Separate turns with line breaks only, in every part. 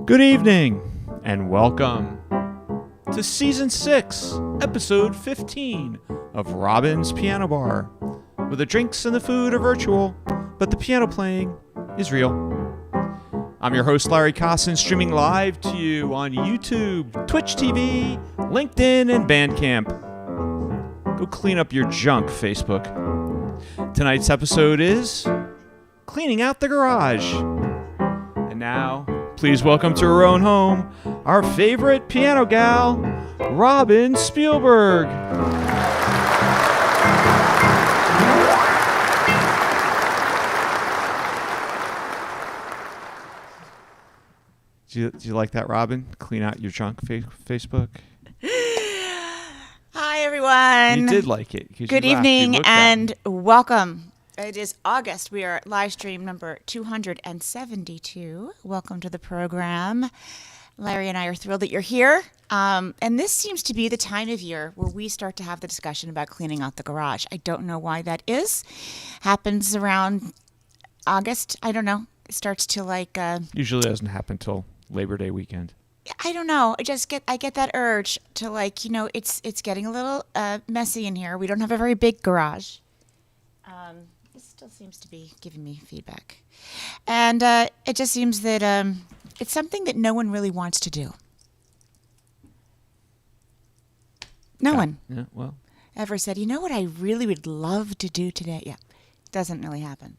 Good evening, and welcome to Season 6, Episode 15 of Robin's Piano Bar, where the drinks and the food are virtual, but the piano playing is real. I'm your host, Larry Kosson, streaming live to you on YouTube, Twitch TV, LinkedIn, and Bandcamp. Go clean up your junk, Facebook. Tonight's episode is Cleaning Out the Garage. And now, please welcome to her own home, our favorite piano gal, Robin Spielberg. Do you like that, Robin? Clean out your junk, Facebook?
Hi, everyone.
You did like it.
Good evening and welcome. It is August. We are at live stream number 272. Welcome to the program. Larry and I are thrilled that you're here. And this seems to be the time of year where we start to have the discussion about cleaning out the garage. I don't know why that is. Happens around August. I don't know. It starts to
Usually doesn't happen till Labor Day weekend.
I don't know. I get that urge to it's getting a little messy in here. We don't have a very big garage. This still seems to be giving me feedback. And it just seems that it's something that no one really wants to do. No one ever said, you know what I really would love to do today? Yeah, doesn't really happen.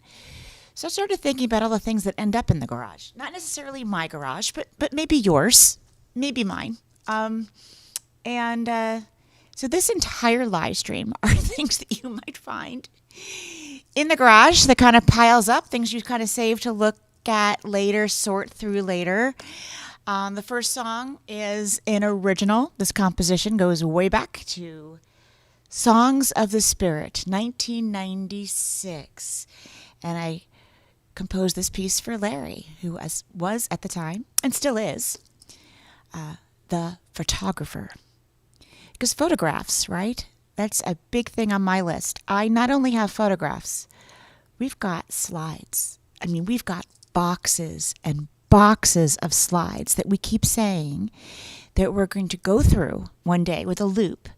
So I started thinking about all the things that end up in the garage. Not necessarily my garage, but maybe yours, maybe mine. So this entire live stream are things that you might find in the garage that kind of piles up, things you kind of save to look at later, sort through later. The first song is an original. This composition goes way back to Songs of the Spirit, 1996. And I composed this piece for Larry, who was at the time, and still is, the photographer. Because photographs, right? That's a big thing on my list. I not only have photographs, we've got slides. I mean, we've got boxes and boxes of slides that we keep saying that we're going to go through one day with a loop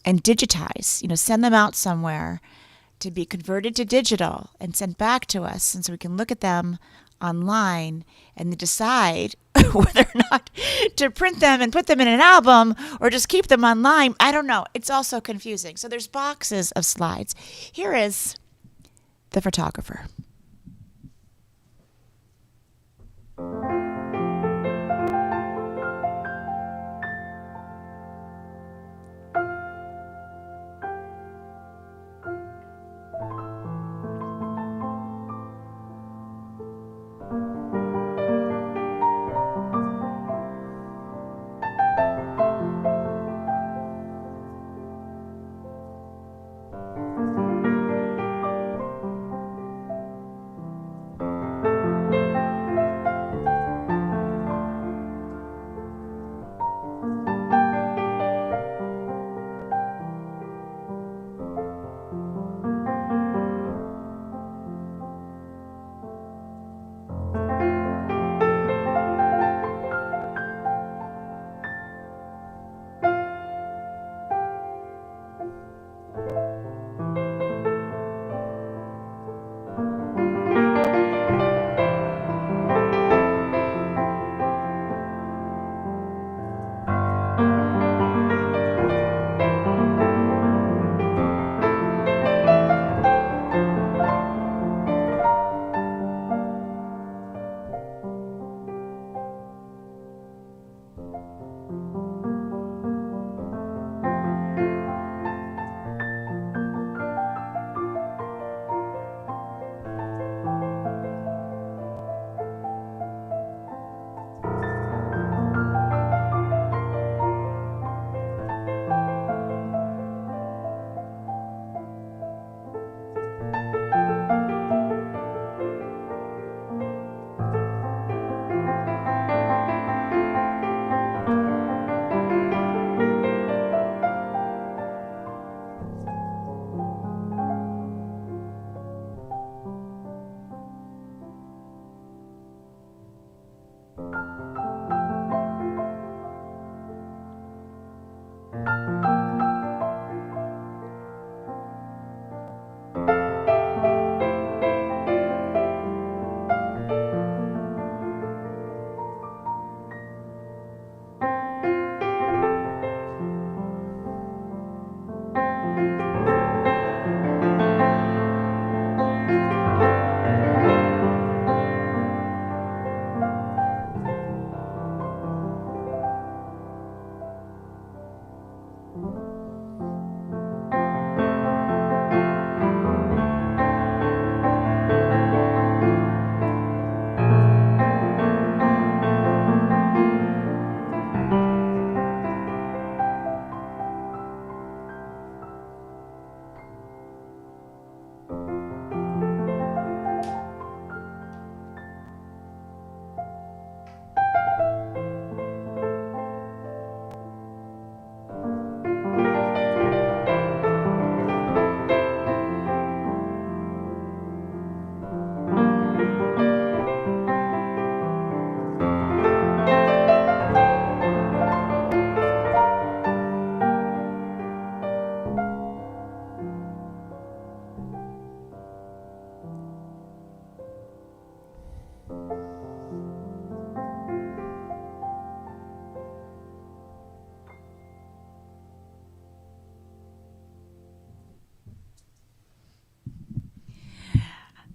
and digitize, send them out somewhere to be converted to digital and sent back to us, and so we can look at them online and decide whether or not to print them and put them in an album or just keep them online. I don't know. It's all so confusing. So there's boxes of slides. Here is the photographer.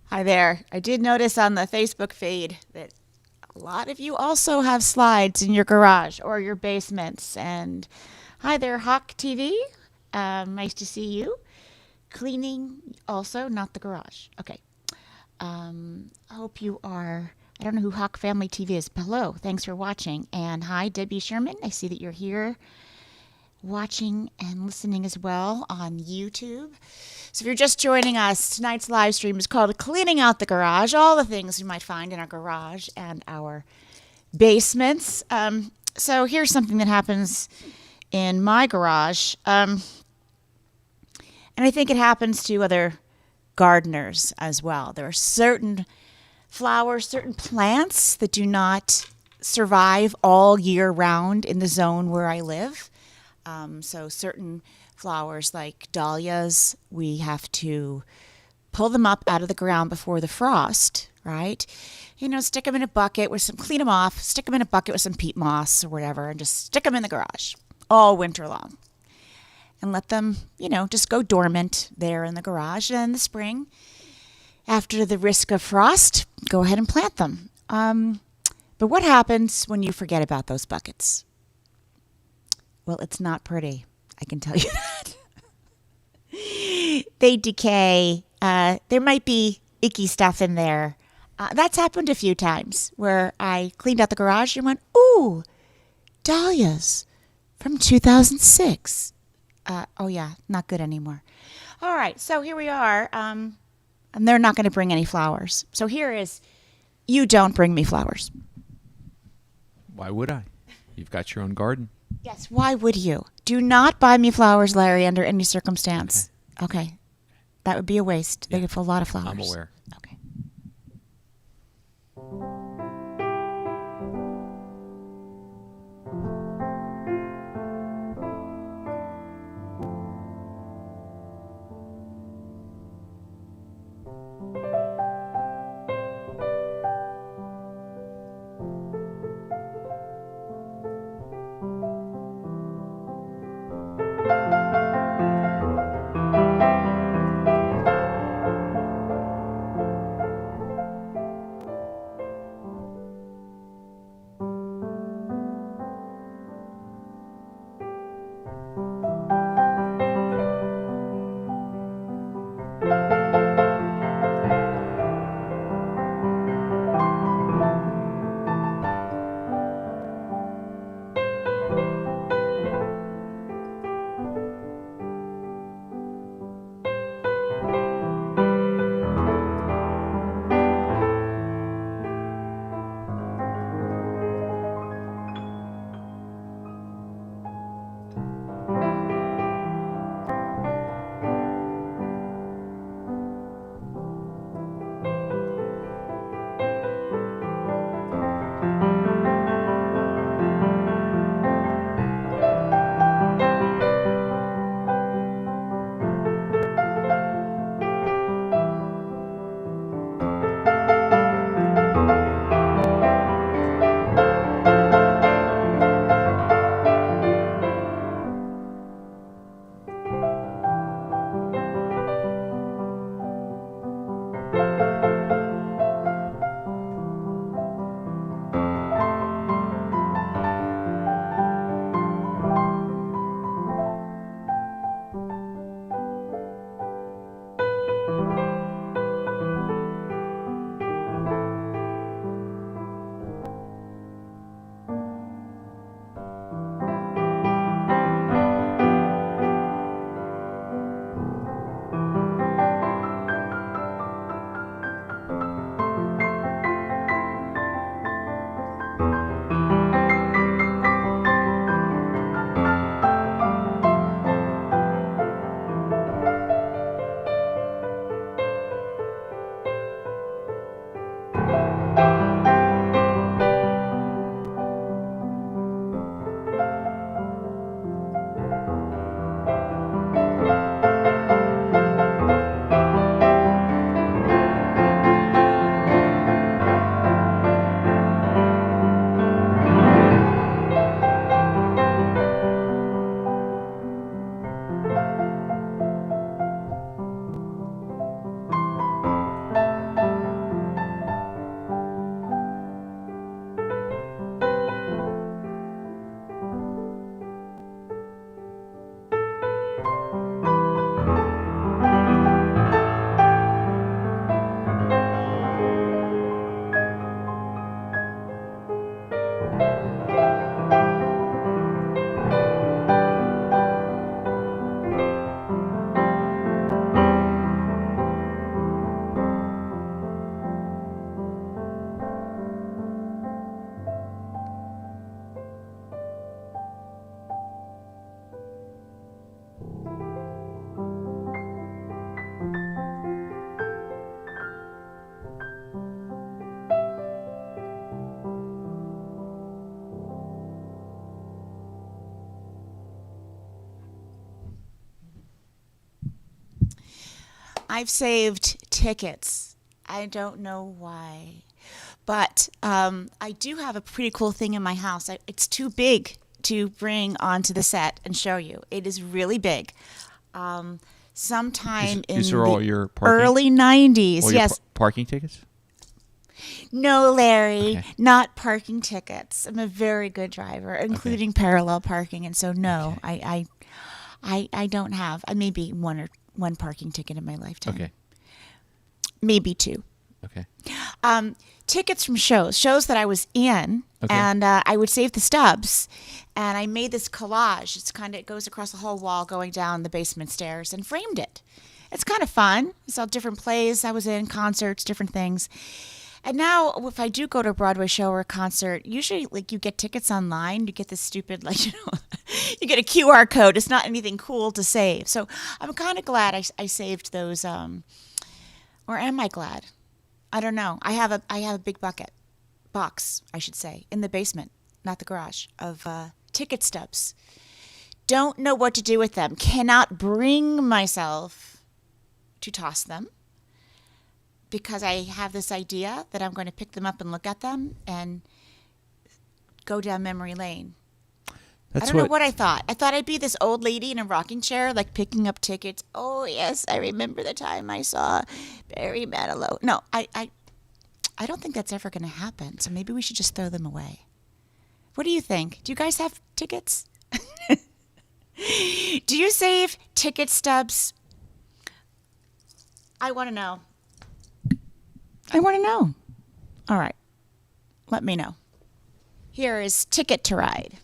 Hi there. I did notice on the Facebook feed that a lot of you also have slides in your garage or your basements. And hi there, Hawk TV. Nice to see you. Cleaning also, not the garage. Okay. I hope you are. I don't know who Hawk Family TV is. Hello. Thanks for watching. And hi, Debbie Sherman. I see that you're here watching and listening as well on YouTube. So if you're just joining us, tonight's live stream is called Cleaning Out the Garage, all the things you might find in our garage and our basements. So here's something that happens in my garage. And I think it happens to other gardeners as well. There are certain flowers, certain plants that do not survive all year round in the zone where I live. So certain flowers like dahlias, we have to pull them up out of the ground before the frost, right? Stick them in a bucket with clean them off, stick them in a bucket with some peat moss or whatever, and just stick them in the garage all winter long. And let them, just go dormant there in the garage. And in the spring, after the risk of frost, go ahead and plant them. But what happens when you forget about those buckets? Well, it's not pretty. I can tell you that. They decay. There might be icky stuff in there. That's happened a few times where I cleaned out the garage and went, ooh, dahlias from 2006. Oh, yeah, not good anymore. All right, so here we are. And they're not going to bring any flowers. So here is, you don't bring me flowers.
Why would I? You've got your own garden.
Yes, why would you? Do not buy me flowers, Larry, under any circumstance. Okay. That would be a waste. They give a lot of flowers.
I'm aware.
Okay. I've saved tickets. I don't know why. But I do have a pretty cool thing in my house. It's too big to bring onto the set and show you. It is really big. Sometime in
These are all
the
your parking,
early 90s.
all your
Yes.
parking tickets?
No, Larry,
Okay.
not parking tickets. I'm a very good driver, including parallel parking. And so, no,
Okay.
I don't have. I maybe one parking ticket in my lifetime.
Okay.
Maybe two.
Okay.
Tickets from shows that I was in,
Okay.
and I would save the stubs, and I made this collage. It goes across the whole wall going down the basement stairs, and framed it. It's kind of fun. It's all different plays I was in, concerts, different things. And now, if I do go to a Broadway show or a concert, usually like you get tickets online, you get this stupid you get a QR code. It's not anything cool to save. So I'm kind of glad I saved those. Or am I glad? I don't know. I have a big box, I should say, in the basement, not the garage, of ticket stubs. Don't know what to do with them. Cannot bring myself to toss them because I have this idea that I'm going to pick them up and look at them and go down memory lane. I don't know what I thought. I thought I'd be this old lady in a rocking chair, like picking up tickets. Oh, yes, I remember the time I saw Barry Manilow. No, I don't think that's ever going to happen. So maybe we should just throw them away. What do you think? Do you guys have tickets? Do you save ticket stubs? I want to know. I want to know. All right. Let me know. Here is Ticket to Ride.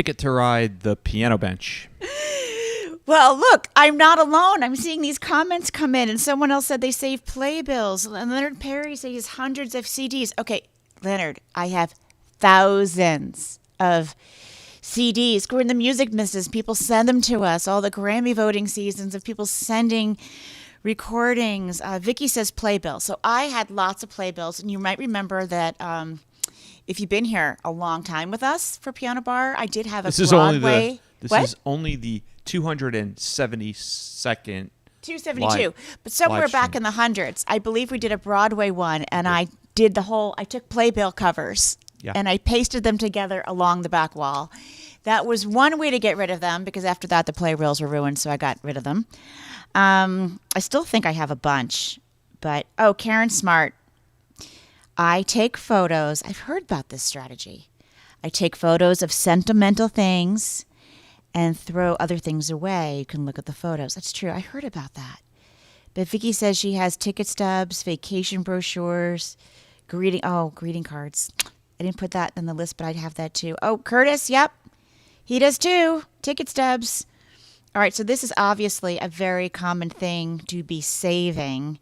ticket to ride the piano bench.
Well, look, I'm not alone. I'm seeing these comments come in, and someone else said they saved playbills. And Leonard Perry says hundreds of CDs. Okay, Leonard, I have thousands of CDs. We're in the music business. People send them to us. All the Grammy voting seasons of people sending recordings. Vicky says playbills. So I had lots of playbills, and you might remember that if you've been here a long time with us for Piano Bar, I did have a Broadway.
This is only the 272nd.
272. But somewhere back in the hundreds, I believe we did a Broadway one, and I took playbill covers and I pasted them together along the back wall. That was one way to get rid of them, because after that the playbills were ruined, so I got rid of them. I still think I have a bunch, but Karen Smart. I take photos. I've heard about this strategy. I take photos of sentimental things and throw other things away. You can look at the photos. That's true. I heard about that. But Vicky says she has ticket stubs, vacation brochures, greeting cards. I didn't put that on the list, but I'd have that too. Oh, Curtis, yep. He does too. Ticket stubs. All right, so this is obviously a very common thing to be saving.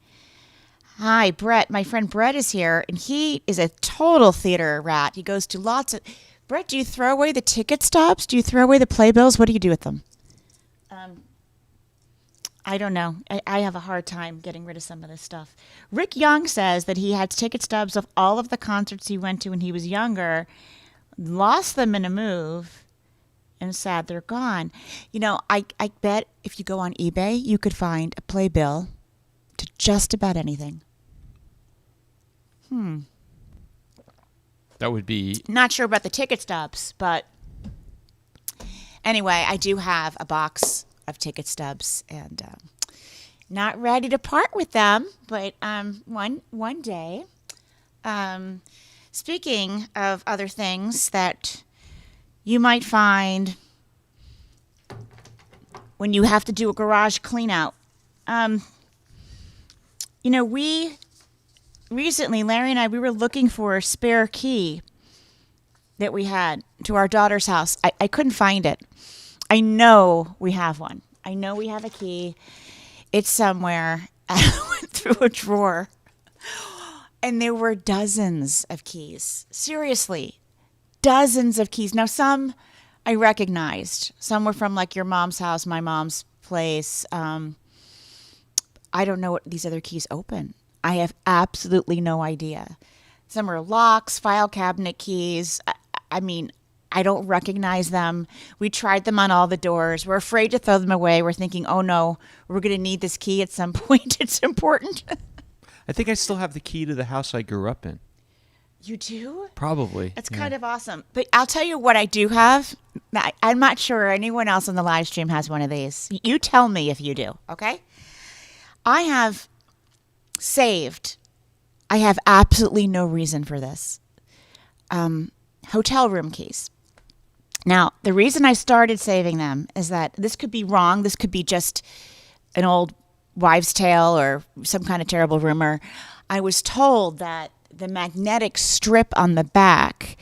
Hi, Brett. My friend Brett is here, and he is a total theater rat. He goes to lots of... Brett, do you throw away the ticket stubs? Do you throw away the playbills? What do you do with them? I don't know. I have a hard time getting rid of some of this stuff. Rick Young says that he had ticket stubs of all of the concerts he went to when he was younger, lost them in a move, and sad they're gone. You know, I bet if you go on eBay, you could find a playbill to just about anything.
That would be...
Not sure about the ticket stubs, but anyway, I do have a box of ticket stubs, and not ready to part with them, but one day. Speaking of other things that you might find when you have to do a garage clean out. We recently, Larry and we were looking for a spare key that we had to our daughter's house. I couldn't find it. I know we have one. I know we have a key. It's somewhere. I went through a drawer, and there were dozens of keys. Seriously, dozens of keys. Now, some I recognized. Some were from like your mom's house, my mom's place. I don't know what these other keys open. I have absolutely no idea. Some are locks, file cabinet keys. I mean, I don't recognize them. We tried them on all the doors. We're afraid to throw them away. We're thinking, oh no, we're going to need this key at some point. It's important.
I think I still have the key to the house I grew up in.
You do?
Probably.
It's kind of awesome. But I'll tell you what I do have. I'm not sure anyone else on the live stream has one of these. You tell me if you do, okay? I have saved. I have absolutely no reason for this. Hotel room keys. Now, the reason I started saving them is that this could be wrong. This could be just an old wives' tale or some kind of terrible rumor. I was told that the magnetic strip on the back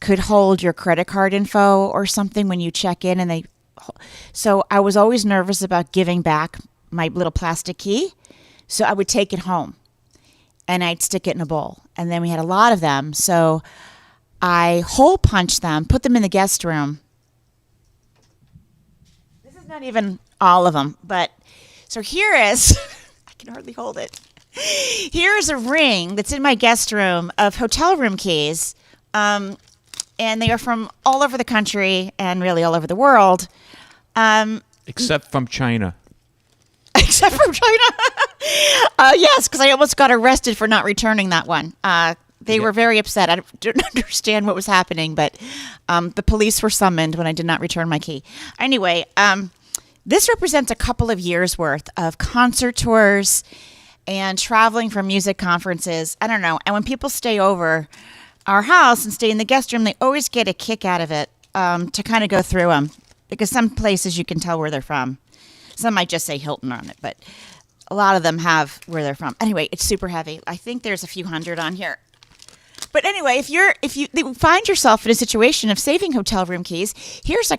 could hold your credit card info or something when you check in, and so I was always nervous about giving back my little plastic key. So I would take it home and I'd stick it in a bowl. And then we had a lot of them. So I hole punched them, put them in the guest room. This is not even all of them, but so here is, I can hardly hold it. Here is a ring that's in my guest room of hotel room keys. And they are from all over the country and really all over the world.
Except from China.
Except from China. Yes, because I almost got arrested for not returning that one. They were very upset. I didn't understand what was happening, but the police were summoned when I did not return my key. Anyway, this represents a couple of years' worth of concert tours and traveling for music conferences. I don't know. And when people stay over our house and stay in the guest room, they always get a kick out of it to kind of go through them, because some places you can tell where they're from. Some might just say Hilton on it, but a lot of them have where they're from. Anyway, it's super heavy. I think there's a few hundred on here. But anyway, if you find yourself in a situation of saving hotel room keys, here's a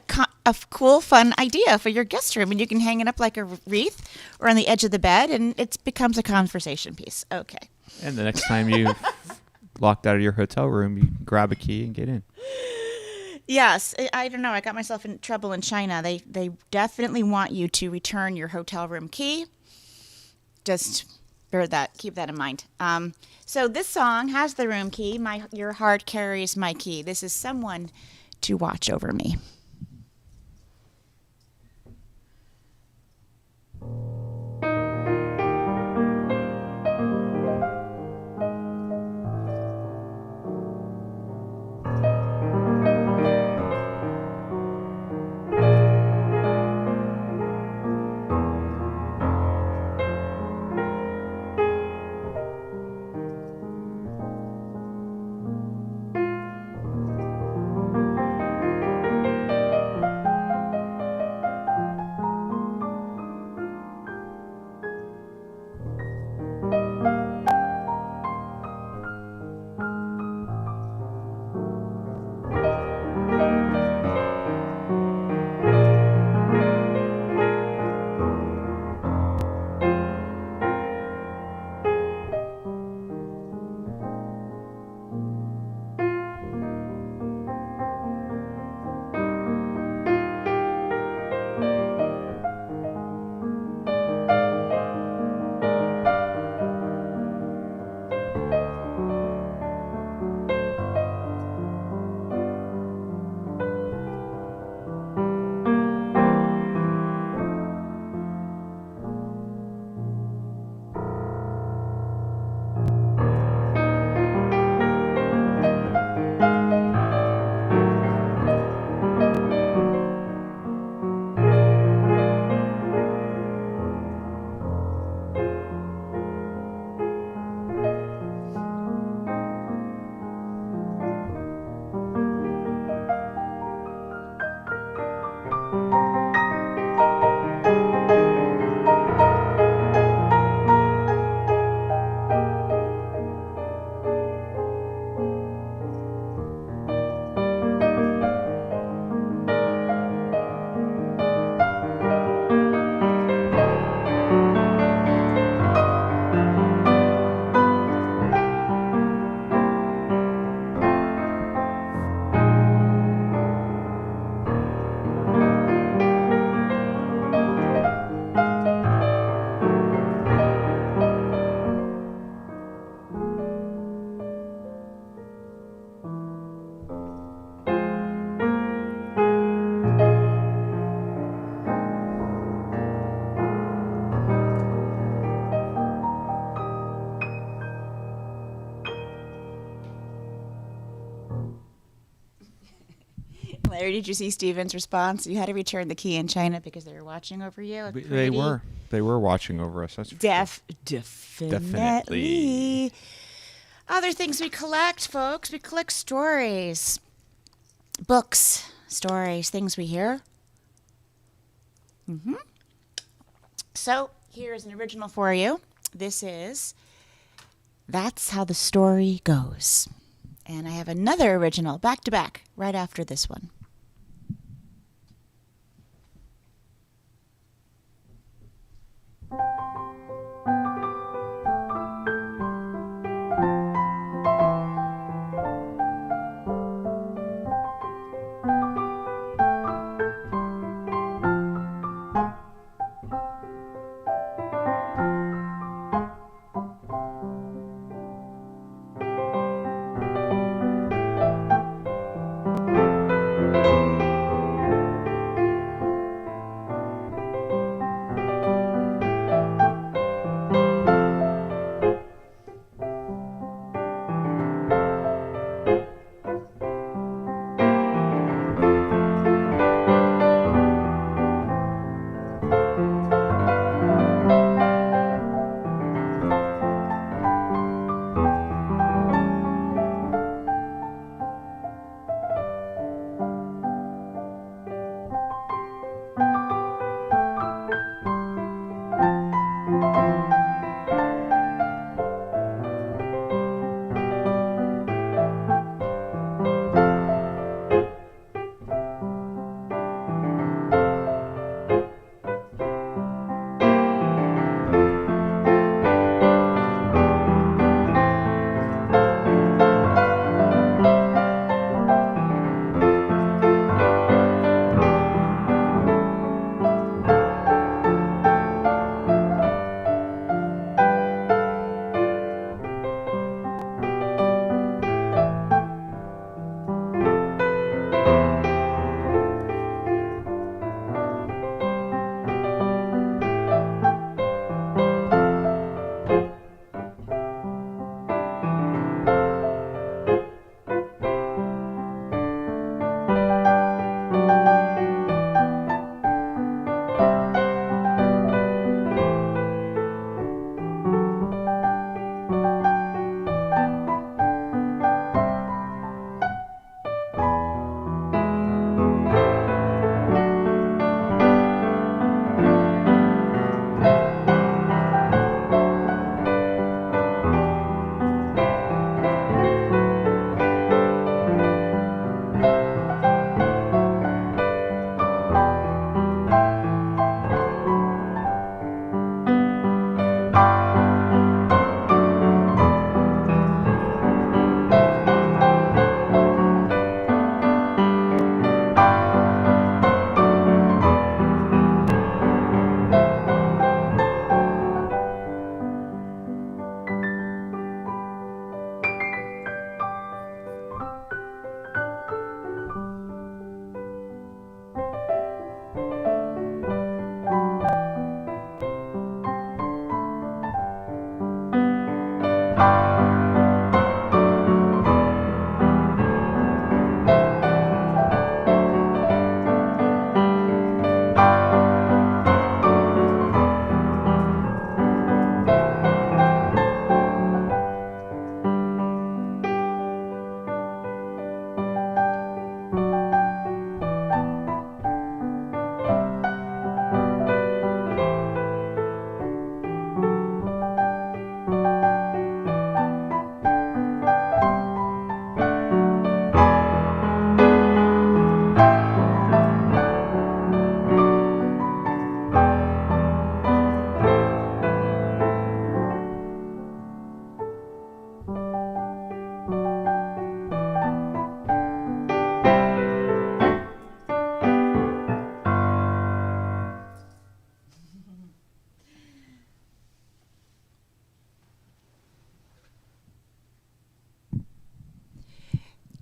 cool, fun idea for your guest room, and you can hang it up like a wreath or on the edge of the bed, and it becomes a conversation piece. Okay.
And the next time you locked out of your hotel room, you grab a key and get in.
Yes, I don't know. I got myself in trouble in China. They definitely want you to return your hotel room key. Just keep that in mind. So this song has the room key. Your heart carries my key. This is someone to watch over me. Larry, did you see Steven's response? You had to return the key in China because they were watching over you.
They were. They were watching over us. That's
definitely. Other things we collect, folks. We collect stories, books, stories, things we hear. So here's an original for you. This is That's How the Story Goes. And I have another original back to back right after this one.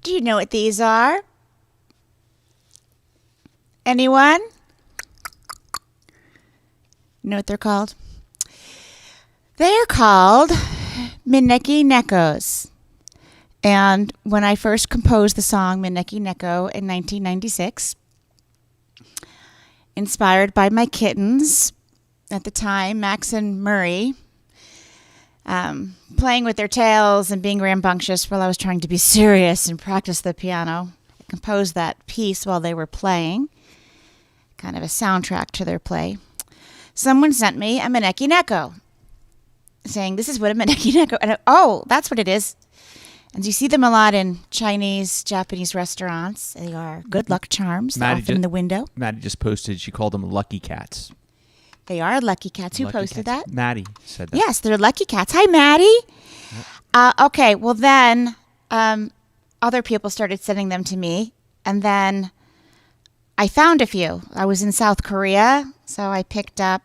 Do you know what these are? Anyone? You know what they're called? They're called Mineki Nekos. And when I first composed the song Mineki Neko in 1996, inspired by my kittens at the time, Max and Murray, playing with their tails and being rambunctious while I was trying to be serious and practice the piano. I composed that piece while they were playing, kind of a soundtrack to their play. Someone sent me a Mineki Neko, saying, this is what a Mineki Neko, and that's what it is. And you see them a lot in Chinese, Japanese restaurants. They are good luck charms, often in the window.
Maddie just posted, she called them lucky cats.
They are lucky cats. Who posted that?
Maddie said that.
Yes, they're lucky cats. Hi, Maddie. Yep. Okay, well then other people started sending them to me. And then I found a few. I was in South Korea, so I picked up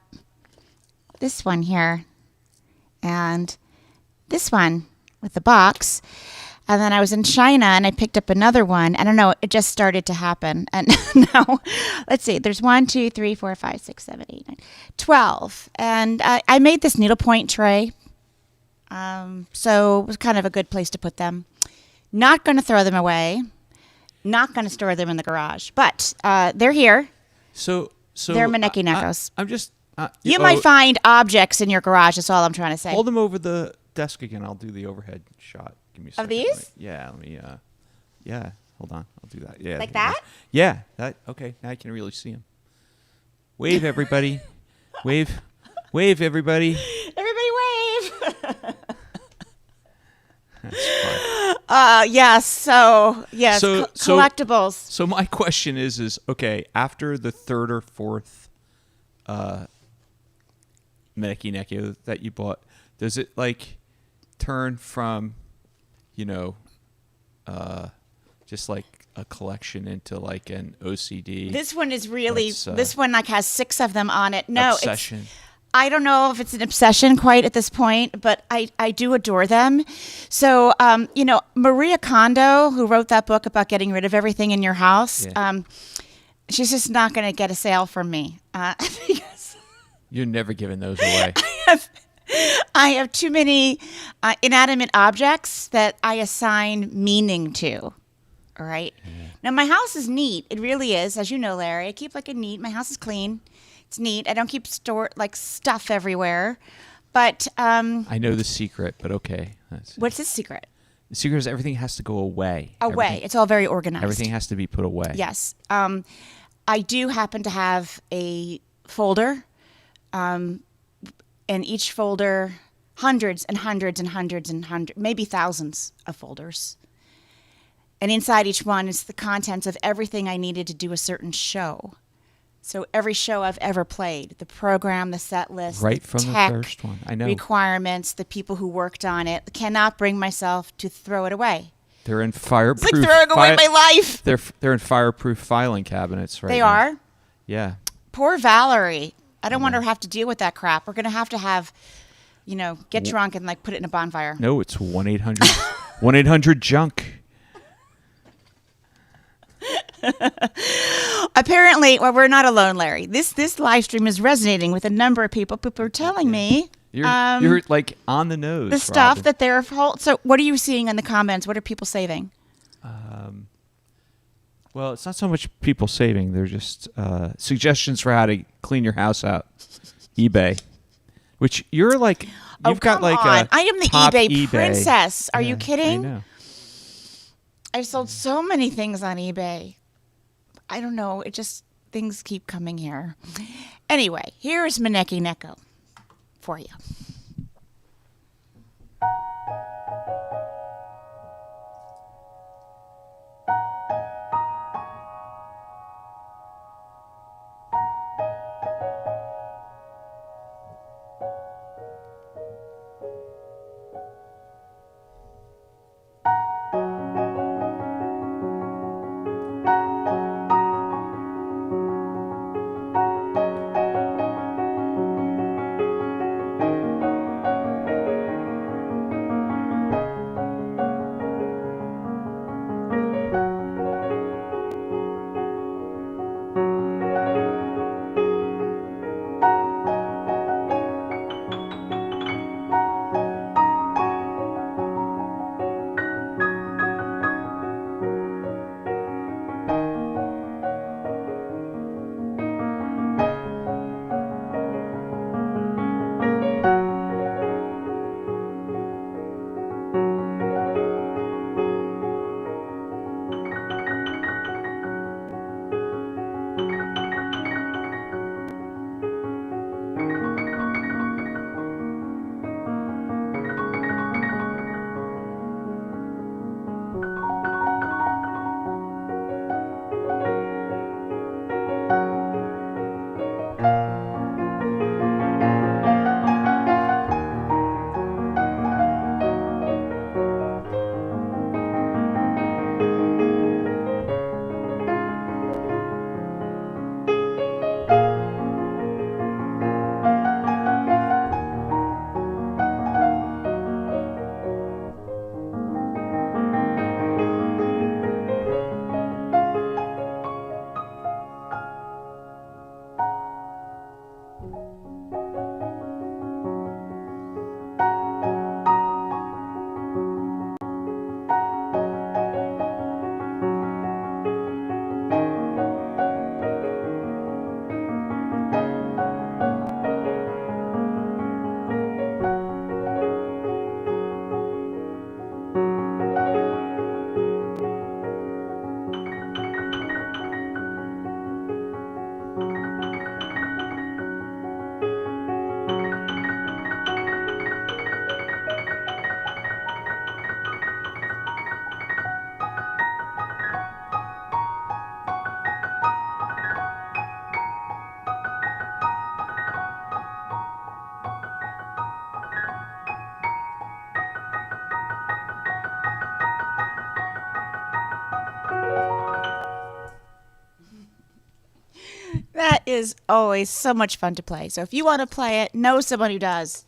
this one here. And this one with the box. And then I was in China and I picked up another one. I don't know, it just started to happen. And now, let's see, there's 1, 2, 3, 4, 5, 6, 7, 8, 9, 12. And I made this needlepoint tray. So it was kind of a good place to put them. Not going to throw them away. Not going to store them in the garage. But they're here.
So
they're Mineki Nekos.
I'm just...
you might find objects in your garage, that's all I'm trying to say.
Hold them over the desk again. I'll do the overhead shot. Give me a second.
Of these?
Yeah, let me, yeah, hold on. I'll do that. Yeah.
Like that?
Yeah, okay, now I can really see them. Wave, everybody. Wave, everybody.
Everybody wave.
That's fun.
Yes, so collectibles.
So my question is, okay, after the third or fourth Mineki Neko that you bought, does it, like, turn from... just like a collection into like an OCD.
This one is really, this one like has 6 of them on it. No,
obsession.
I don't know if it's an obsession quite at this point, but I do adore them. So, Maria Kondo, who wrote that book about getting rid of everything in your house, she's just not going to get a sale from me. Because
you're never giving those away.
I have too many inanimate objects that I assign meaning to. All right. Yeah. Now, my house is neat. It really is. As you know, Larry, I keep neat. My house is clean. It's neat. I don't keep stuff everywhere. But
I know the secret, but okay.
What's the secret?
The secret is everything has to go away.
It's all very organized.
Everything has to be put away.
Yes. I do happen to have a folder. In each folder, hundreds and hundreds and hundreds and hundreds, maybe thousands of folders. And inside each one is the contents of everything I needed to do a certain show. So every show I've ever played, the program, the set list,
right
the
from
tech,
the first one. I know.
requirements, the people who worked on it. Cannot bring myself to throw it away.
They're in fireproof.
It's like throwing away my life.
They're in fireproof filing cabinets right now.
They are?
Yeah.
Poor Valerie. I don't want her to have to deal with that crap. We're going to have, get drunk and put it in a bonfire.
No, it's 1-800-junk.
Apparently, we're not alone, Larry. This live stream is resonating with a number of people. People are telling me
you're like on the nose.
The stuff that they're. So, what are you seeing in the comments? What are people saving?
Well, it's not so much people saving. They're just suggestions for how to clean your house out. eBay, which you're like. You've got like
on. I am the eBay
princess.
princess. Are you kidding?
I know.
I've sold so many things on eBay. I don't know. Things keep coming here. Anyway, here's Mineki Neko for you. That is always so much fun to play. So if you want to play it, know someone who does.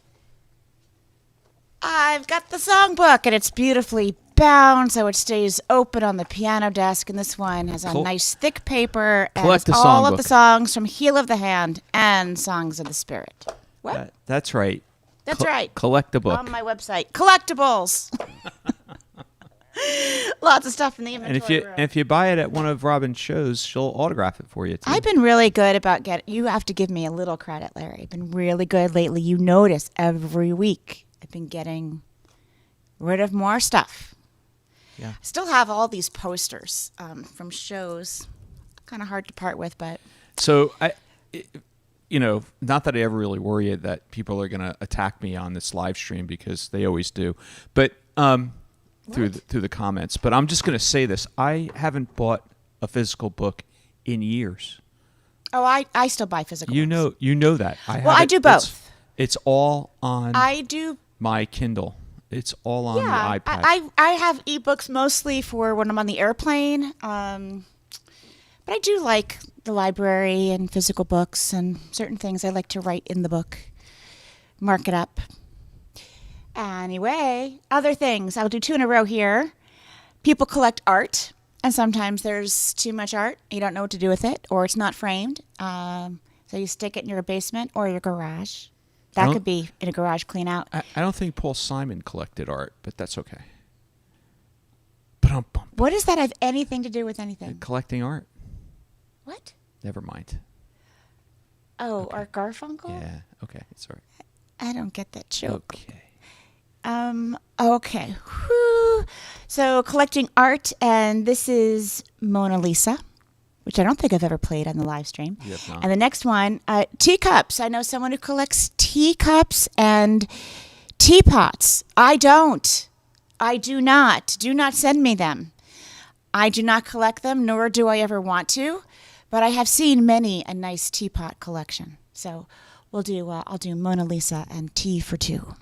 I've got the songbook, and it's beautifully bound, so it stays open on the piano desk. And this one has a nice thick paper, and
Collect
it's
the
all
songbook.
of the songs from Heel of the Hand and Songs of the Spirit. What?
That's right.
That's right.
Collect the book.
On my website. Collectibles. Lots of stuff in the inventory room.
And if you buy it at one of Robin's shows, she'll autograph it for you, too.
I've been really good about you have to give me a little credit, Larry. I've been really good lately. You notice every week I've been getting rid of more stuff.
Yeah.
I still have all these posters from shows. Kind of hard to part with, but...
So, not that I ever really worry that people are going to attack me on this live stream, because they always do. But... through the comments, but I'm just going to say this: I haven't bought a physical book in years.
Oh, I still buy physical books.
You know that.
I do both.
It's all on.
I do
my Kindle. It's all on the iPad.
I have ebooks mostly for when I'm on the airplane, but I do like the library and physical books and certain things. I like to write in the book, mark it up. Anyway, other things. I'll do 2 in a row here. People collect art, and sometimes there's too much art. You don't know what to do with it, or it's not framed. So you stick it in your basement or your garage. That could be in a garage clean out.
I don't think Paul Simon collected art, but that's okay.
What does that have anything to do with anything?
Collecting art.
What?
Never mind.
Oh,
Okay.
Art Garfunkel?
Yeah, okay, it's all right.
I don't get that joke.
Okay.
Okay. Whew. So collecting art, and this is Mona Lisa, which I don't think I've ever played on the live stream.
You have not.
And the next one, teacups. I know someone who collects teacups and teapots. I don't. I do not. Do not send me them. I do not collect them, nor do I ever want to, but I have seen many a nice teapot collection. So I'll do Mona Lisa and Tea for Two.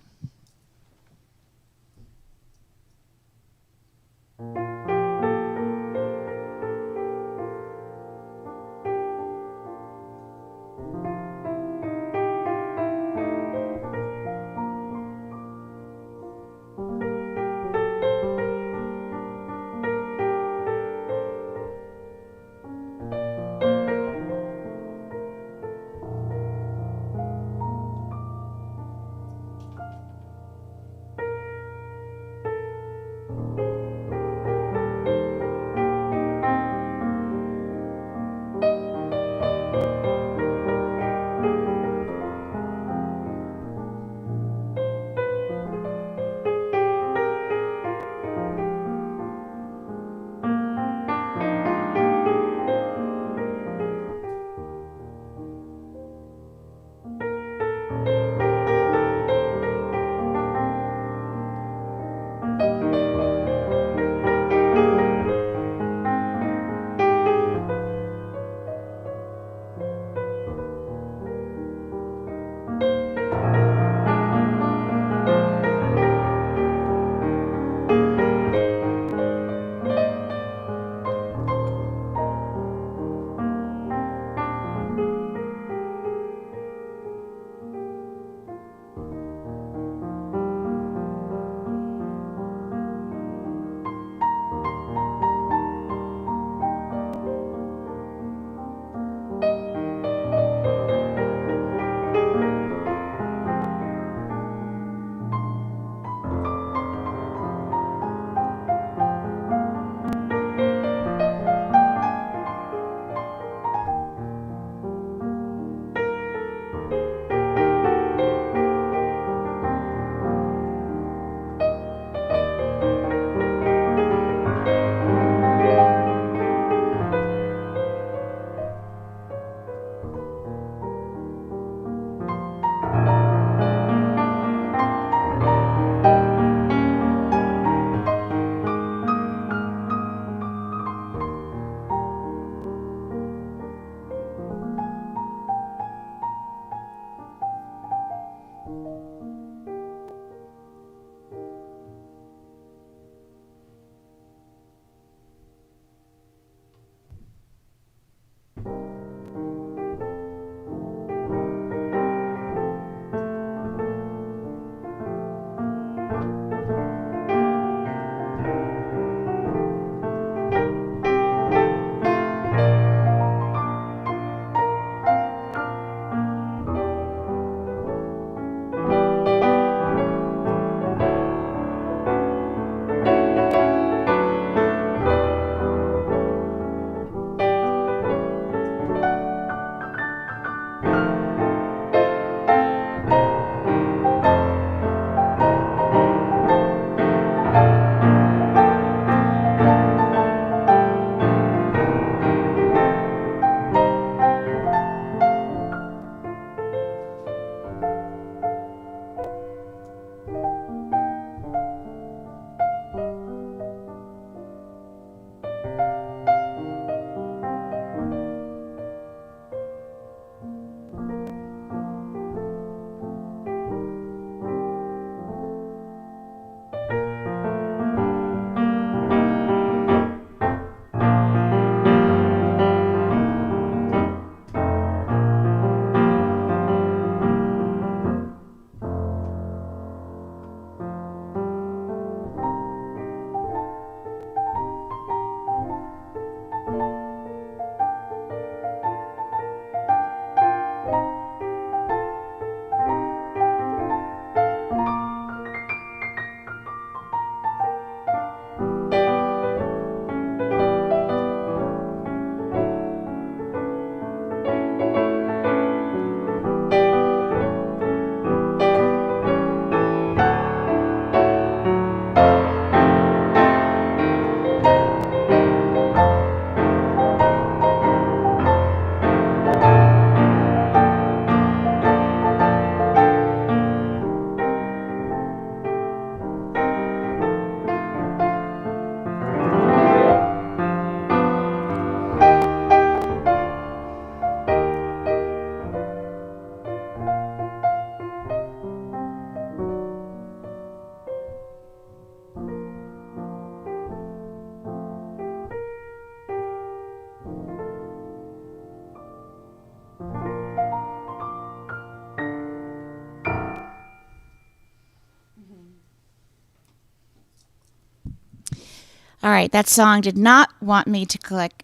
All right, that song did not want me to collect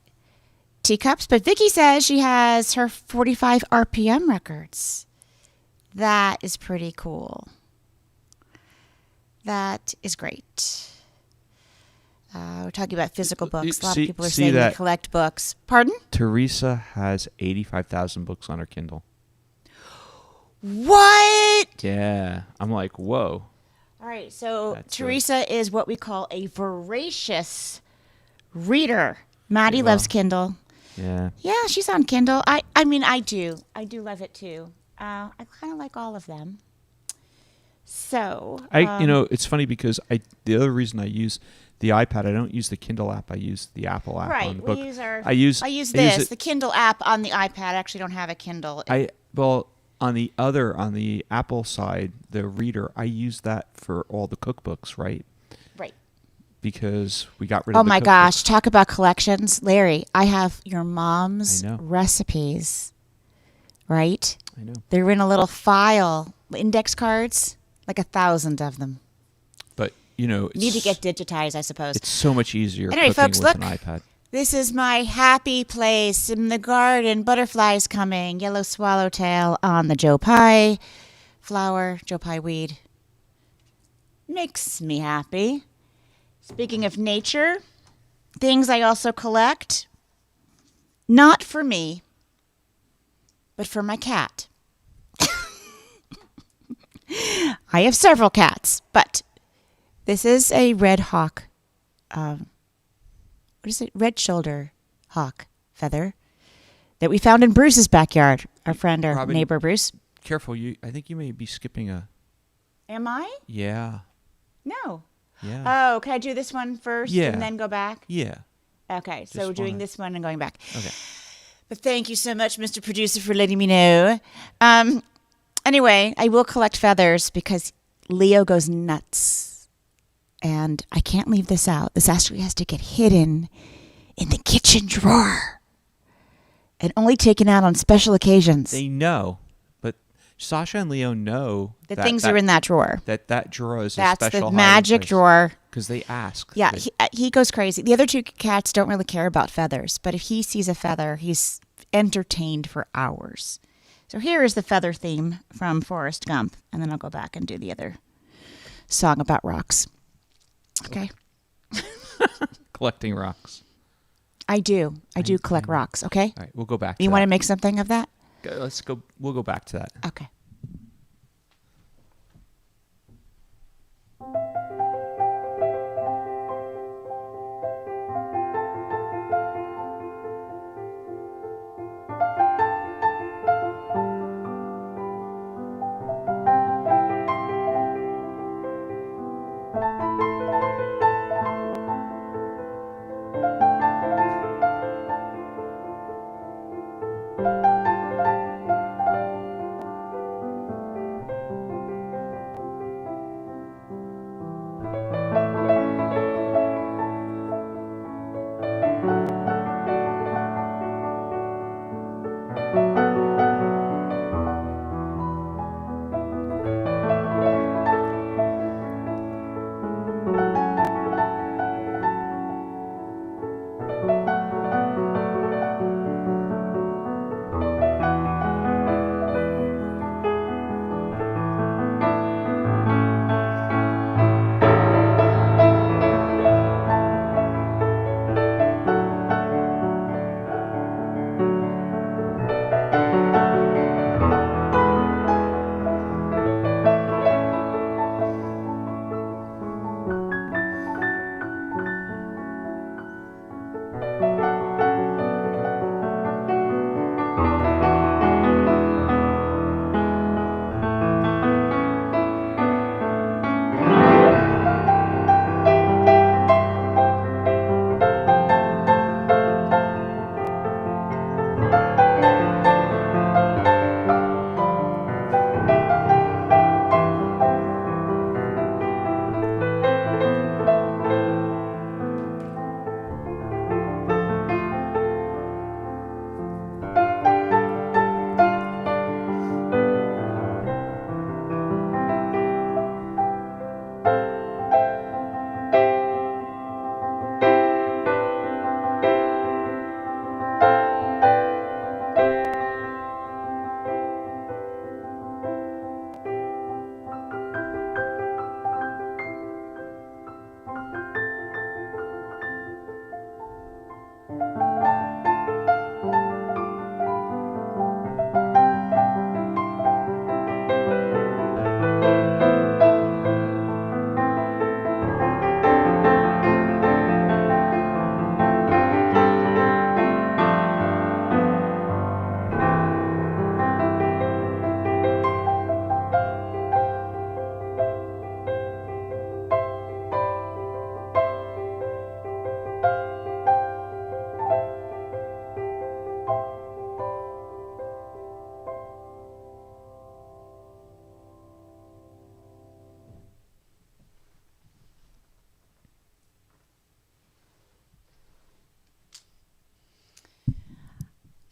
teacups, but Vicky says she has her 45 RPM records. That is pretty cool. That is great. We're talking about physical books. A lot of people are saying they collect books. Pardon?
Teresa has 85,000 books on her Kindle.
What?
Yeah. I'm like, whoa.
All right, so Teresa is what we call a voracious reader. Maddie loves Kindle.
Yeah.
Yeah, she's on Kindle. I mean, I do. I do love it too. I kind of like all of them. So
it's funny because the other reason I use the iPad, I don't use the Kindle app. I use the Apple app on the book. I use
the Kindle app on the iPad. I actually don't have a Kindle.
On the Apple side, the reader, I use that for all the cookbooks, right?
Right.
Because we got rid of the
my
cookbooks.
Gosh, talk about collections. Larry, I have your mom's recipes, right?
I know.
They're in a little file, index cards, like 1,000 of them.
But,
need to get digitized, I suppose.
It's so much easier
anyway,
cooking
folks,
with
look.
an iPad.
This is my happy place in the garden. Butterflies coming. Yellow swallowtail on the Joe Pye flower, Joe Pye weed. Makes me happy. Speaking of nature, things I also collect. Not for me, but for my cat. I have several cats, but this is a red hawk. What is it? Red shoulder hawk feather that we found in Bruce's backyard. Our friend, our
Robin,
neighbor, Bruce.
Careful, I think you may be skipping a...
Am I?
Yeah.
No.
Yeah.
Oh, can I do this one first and then go back?
Yeah.
Okay, so we're doing this one and going back.
Okay.
But thank you so much, Mr. Producer, for letting me know. Anyway, I will collect feathers because Leo goes nuts. And I can't leave this out. This actually has to get hidden in the kitchen drawer and only taken out on special occasions.
They know, but Sasha and Leo know
that things are in that drawer.
That drawer is
That's
a special
the magic drawer.
Because they ask.
Yeah, he goes crazy. The other two cats don't really care about feathers, but if he sees a feather, he's entertained for hours. So here is the feather theme from Forrest Gump, and then I'll go back and do the other song about rocks. Okay.
Collecting rocks.
I do collect rocks, okay?
All right, we'll go back to
You
that.
want to make something of that?
Let's go. We'll go back to that.
Okay.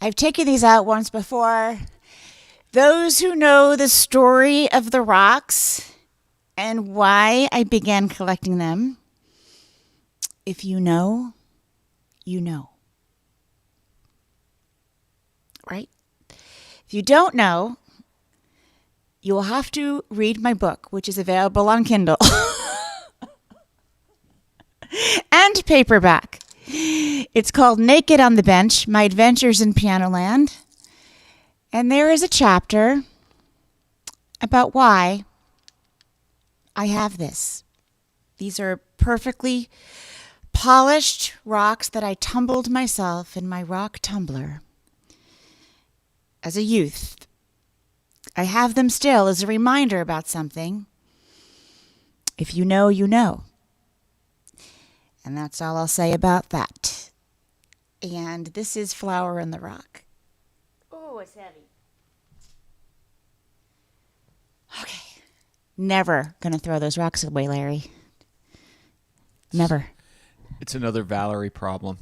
I've taken these out once before. Those who know the story of the rocks and why I began collecting them, if you know, you know. Right? If you don't know, you will have to read my book, which is available on Kindle and paperback. It's called Naked on the Bench, My Adventures in Pianoland. And there is a chapter about why I have this. These are perfectly polished rocks that I tumbled myself in my rock tumbler as a youth. I have them still as a reminder about something. If you know, you know. And that's all I'll say about that. And this is Flower in the Rock. Oh, it's heavy. Okay. Never going to throw those rocks away, Larry. Never.
It's another Valerie problem.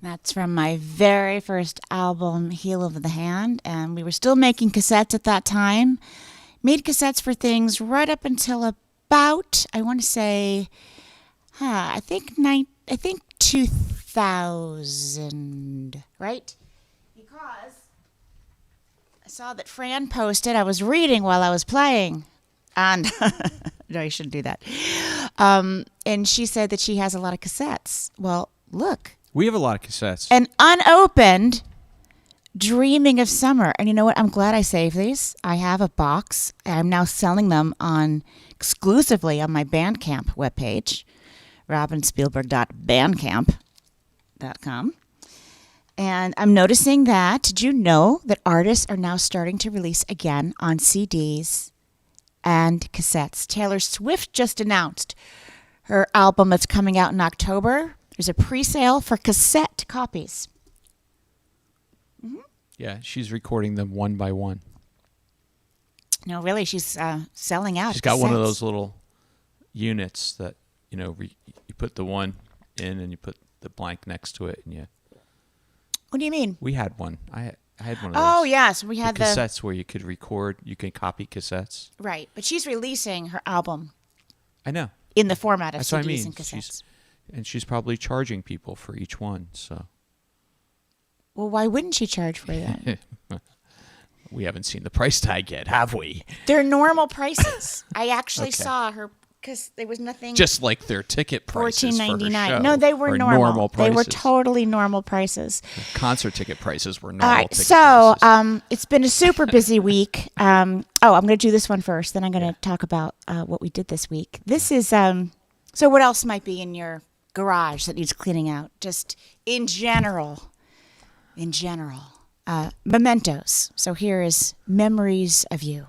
That's from my very first album, Heel of the Hand, and we were still making cassettes at that time. Made cassettes for things right up until about, I want to say, I think 2000, right? Because I saw that Fran posted, I was reading while I was playing, and no, you shouldn't do that. And she said that she has a lot of cassettes. Well, look.
We have a lot of cassettes.
An unopened Dreaming of Summer. And you know what? I'm glad I saved these. I have a box. I'm now selling them exclusively on my Bandcamp webpage, robinspielberg.bandcamp.com. And I'm noticing that, did you know that artists are now starting to release again on CDs and cassettes? Taylor Swift just announced her album that's coming out in October. There's a pre-sale for cassette copies. Mm-hmm.
Yeah, she's recording them one by one.
No, really, she's selling out.
She's got one of those little units that, you put the one in and you put the blank next to it. And
What do you mean?
we had one. I had one of those.
Oh, yes. We had
the cassettes where you could record, you can copy cassettes.
Right, but she's releasing her album.
I know.
In the format of
That's
CDs
what I mean.
and cassettes.
She's probably charging people for each one. So.
Well, why wouldn't she charge for that?
We haven't seen the price tag yet, have we?
They're normal prices. I actually saw her because there was nothing.
Just like their ticket prices for her show.
No, they were normal. They
prices.
were totally normal prices.
Concert ticket prices were normal.
All right,
ticket
so
prices.
It's been a super busy week. I'm going to do this one first. Then I'm going to talk about what we did this week. This is so. What else might be in your garage that needs cleaning out? Just in general. Mementos. So here is Memories of You.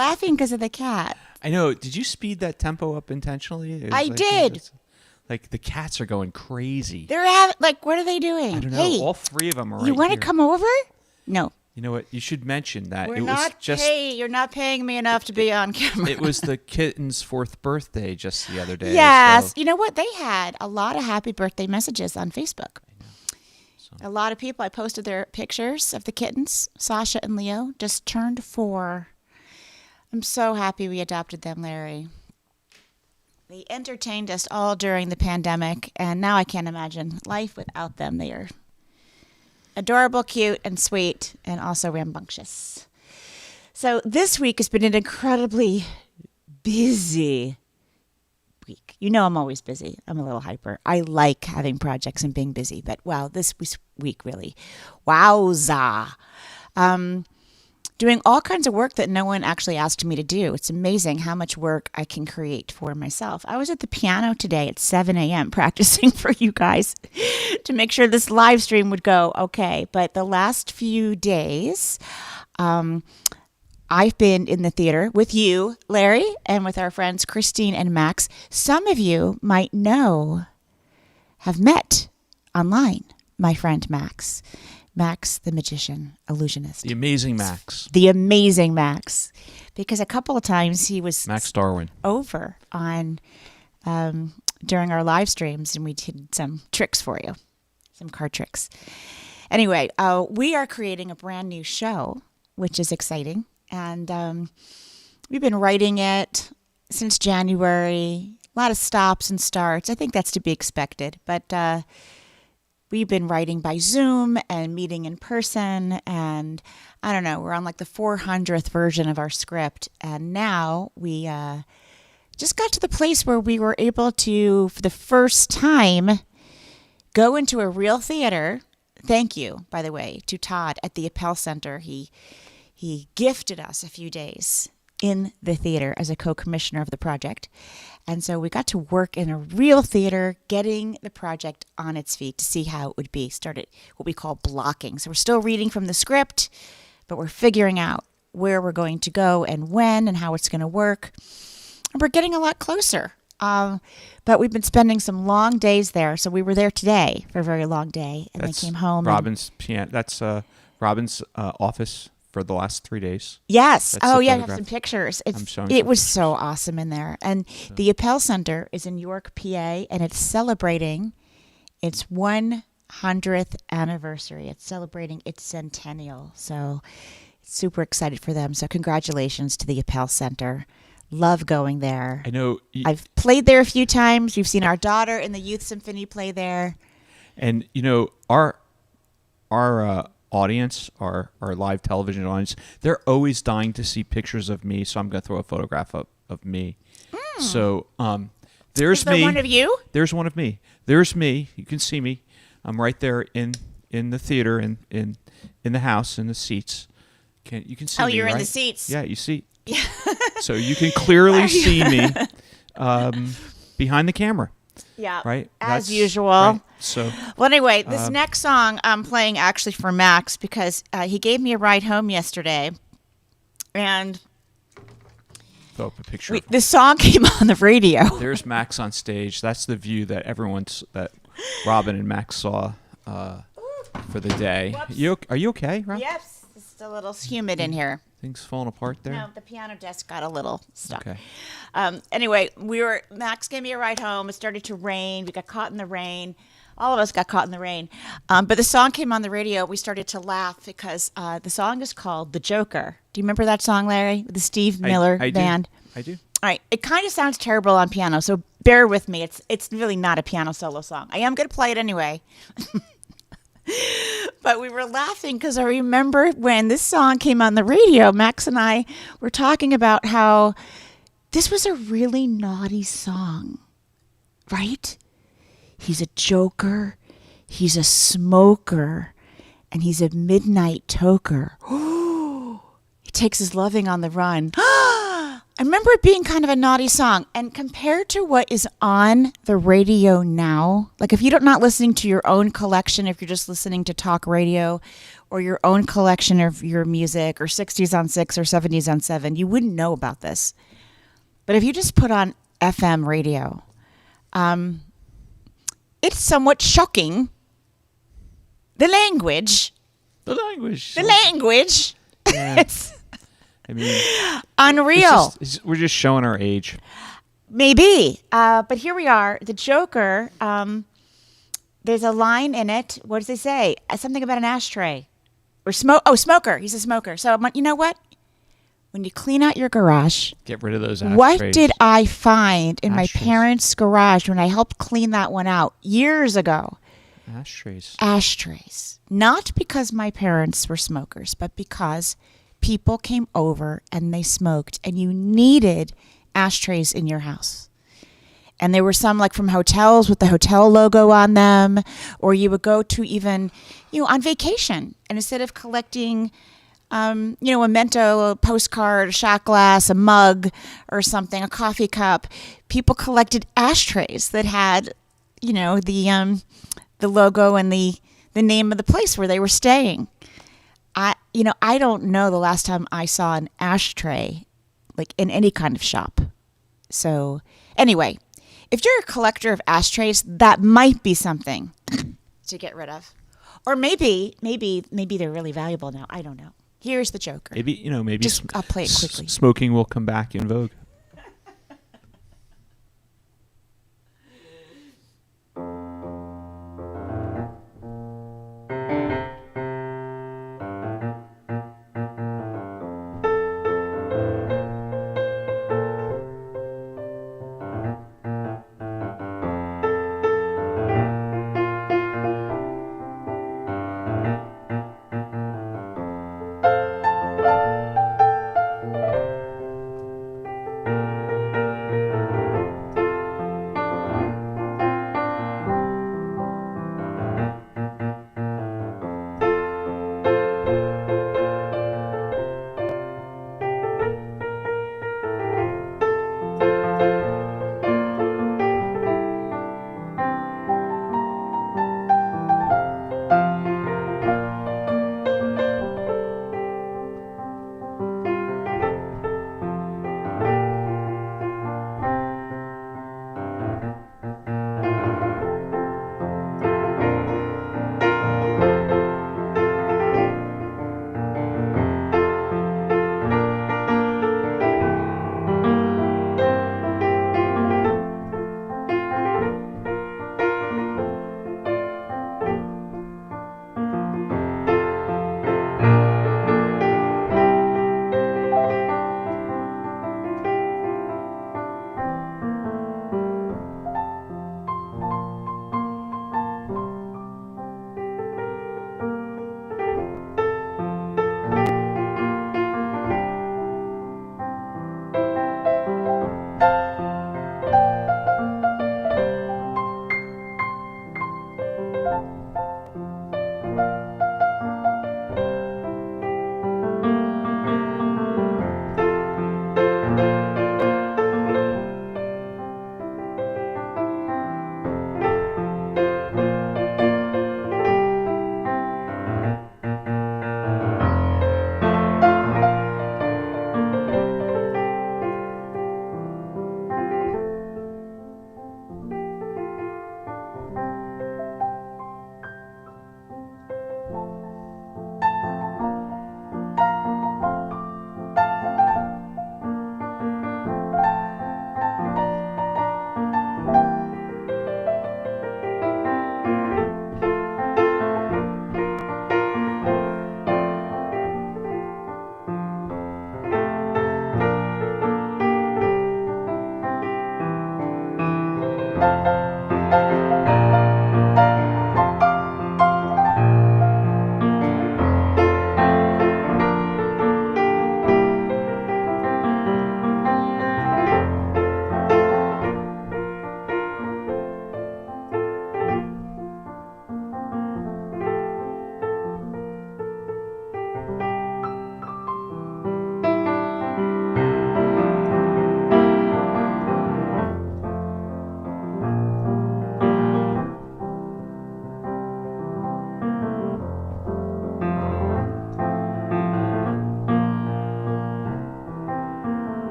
laughing because of the cat.
I know. Did you speed that tempo up intentionally? It was
I did.
Like the cats are going crazy.
They're what are they doing?
I don't know.
Hey,
all three of them are right
you want to
here.
come over? No.
You know what? You should mention that
You're not paying me enough to be on camera.
It was the kitten's 4th birthday just the other day.
Yes.
So.
You know what? They had a lot of happy birthday messages on Facebook.
I know. So.
A lot of people. I posted their pictures of the kittens. Sasha and Leo just turned 4. I'm so happy we adopted them, Larry. They entertained us all during the pandemic, and now I can't imagine life without them. They are adorable, cute, and sweet, and also rambunctious. So this week has been an incredibly busy week. You know I'm always busy. I'm a little hyper. I like having projects and being busy, but wow, this week really. Wowza. Doing all kinds of work that no one actually asked me to do. It's amazing how much work I can create for myself. I was at the piano today at 7 a.m. practicing for you guys to make sure this live stream would go okay. But the last few days, I've been in the theater with you, Larry, and with our friends Christine and Max. Some of you might have met online my friend Max. Max, the magician, illusionist.
The amazing Max.
The amazing Max. Because a couple of times he was
Max Darwin
over on during our live streams, and we did some tricks for you, some card tricks. Anyway, we are creating a brand new show, which is exciting. And we've been writing it since January. A lot of stops and starts. I think that's to be expected. But we've been writing by Zoom and meeting in person, and I don't know, we're on like the 400th version of our script, and now we just got to the place where we were able to, for the first time, go into a real theater. Thank you, by the way, to Todd at the Appel Center. He gifted us a few days in the theater as a co-commissioner of the project. And so we got to work in a real theater, getting the project on its feet to see how it would be. Started what we call blocking. So we're still reading from the script, but we're figuring out where we're going to go and when and how it's going to work. And we're getting a lot closer. But we've been spending some long days there. So we were there today for a very long day. And then came home.
Robin's piano. That's Robin's office for the last 3 days.
Yes.
That's
I have some pictures. It was so awesome in there. And the Appel Center is in York, PA, and it's celebrating its 100th anniversary. It's celebrating its centennial. So super excited for them. So congratulations to the Appel Center. Love going there.
I know.
I've played there a few times. We've seen our daughter in the Youth Symphony play there.
And, you know, our audience, our live television audience, they're always dying to see pictures of me, so I'm going to throw a photograph up of me. So there's me.
Is there one of you?
There's one of me. There's me. You can see me. I'm right there in the theater, in the house, in the seats. You can see me,
you're
right?
in the seats.
Yeah, you see. Yeah. So you can clearly see me behind the camera.
Yeah.
Right?
As usual.
Right. So.
Well, anyway, this next song I'm playing actually for Max because he gave me a ride home yesterday. And
throw up a picture.
This song came on the radio.
There's Max on stage. That's the view that that Robin and Max saw for the day. Are you okay, Rob?
Yes. It's a little humid in here.
Things falling apart there?
No, the piano desk got a little stuck.
Okay.
Anyway, Max gave me a ride home. It started to rain. We got caught in the rain. All of us got caught in the rain. But the song came on the radio. We started to laugh because the song is called The Joker. Do you remember that song, Larry? The Steve Miller Band?
I do.
All right. It kind of sounds terrible on piano, so bear with me. It's really not a piano solo song. I am going to play it anyway. But we were laughing because I remember when this song came on the radio, Max and I were talking about how this was a really naughty song, right? He's a joker, he's a smoker, and he's a midnight toker. He takes his loving on the run. I remember it being kind of a naughty song. And compared to what is on the radio now, like if you're not listening to your own collection, if you're just listening to talk radio or your own collection of your music or 60s on 6 or 70s on 7, you wouldn't know about this. But if you just put on FM radio, it's somewhat shocking. The language.
Yeah.
It's
I mean,
unreal.
We're just showing our age.
Maybe. But here we are. The Joker, there's a line in it. What does it say? Something about an ashtray. Or smoker. He's a smoker. So you know what? When you clean out your garage,
Get rid of those ashtrays.
what did I find in my
Ashtrays.
parents' garage when I helped clean that one out years ago?
Ashtrays.
Ashtrays. Not because my parents were smokers, but because people came over and they smoked and you needed ashtrays in your house. And there were some like from hotels with the hotel logo on them, or you would go to even, on vacation. And instead of collecting, a memento, a postcard, a shot glass, a mug or something, a coffee cup, people collected ashtrays that had, the logo and the name of the place where they were staying. I don't know the last time I saw an ashtray like in any kind of shop. So anyway, if you're a collector of ashtrays, that might be something to get rid of. Or maybe they're really valuable now. I don't know. Here's the Joker.
Maybe
I'll play it quickly.
Smoking will come back in vogue.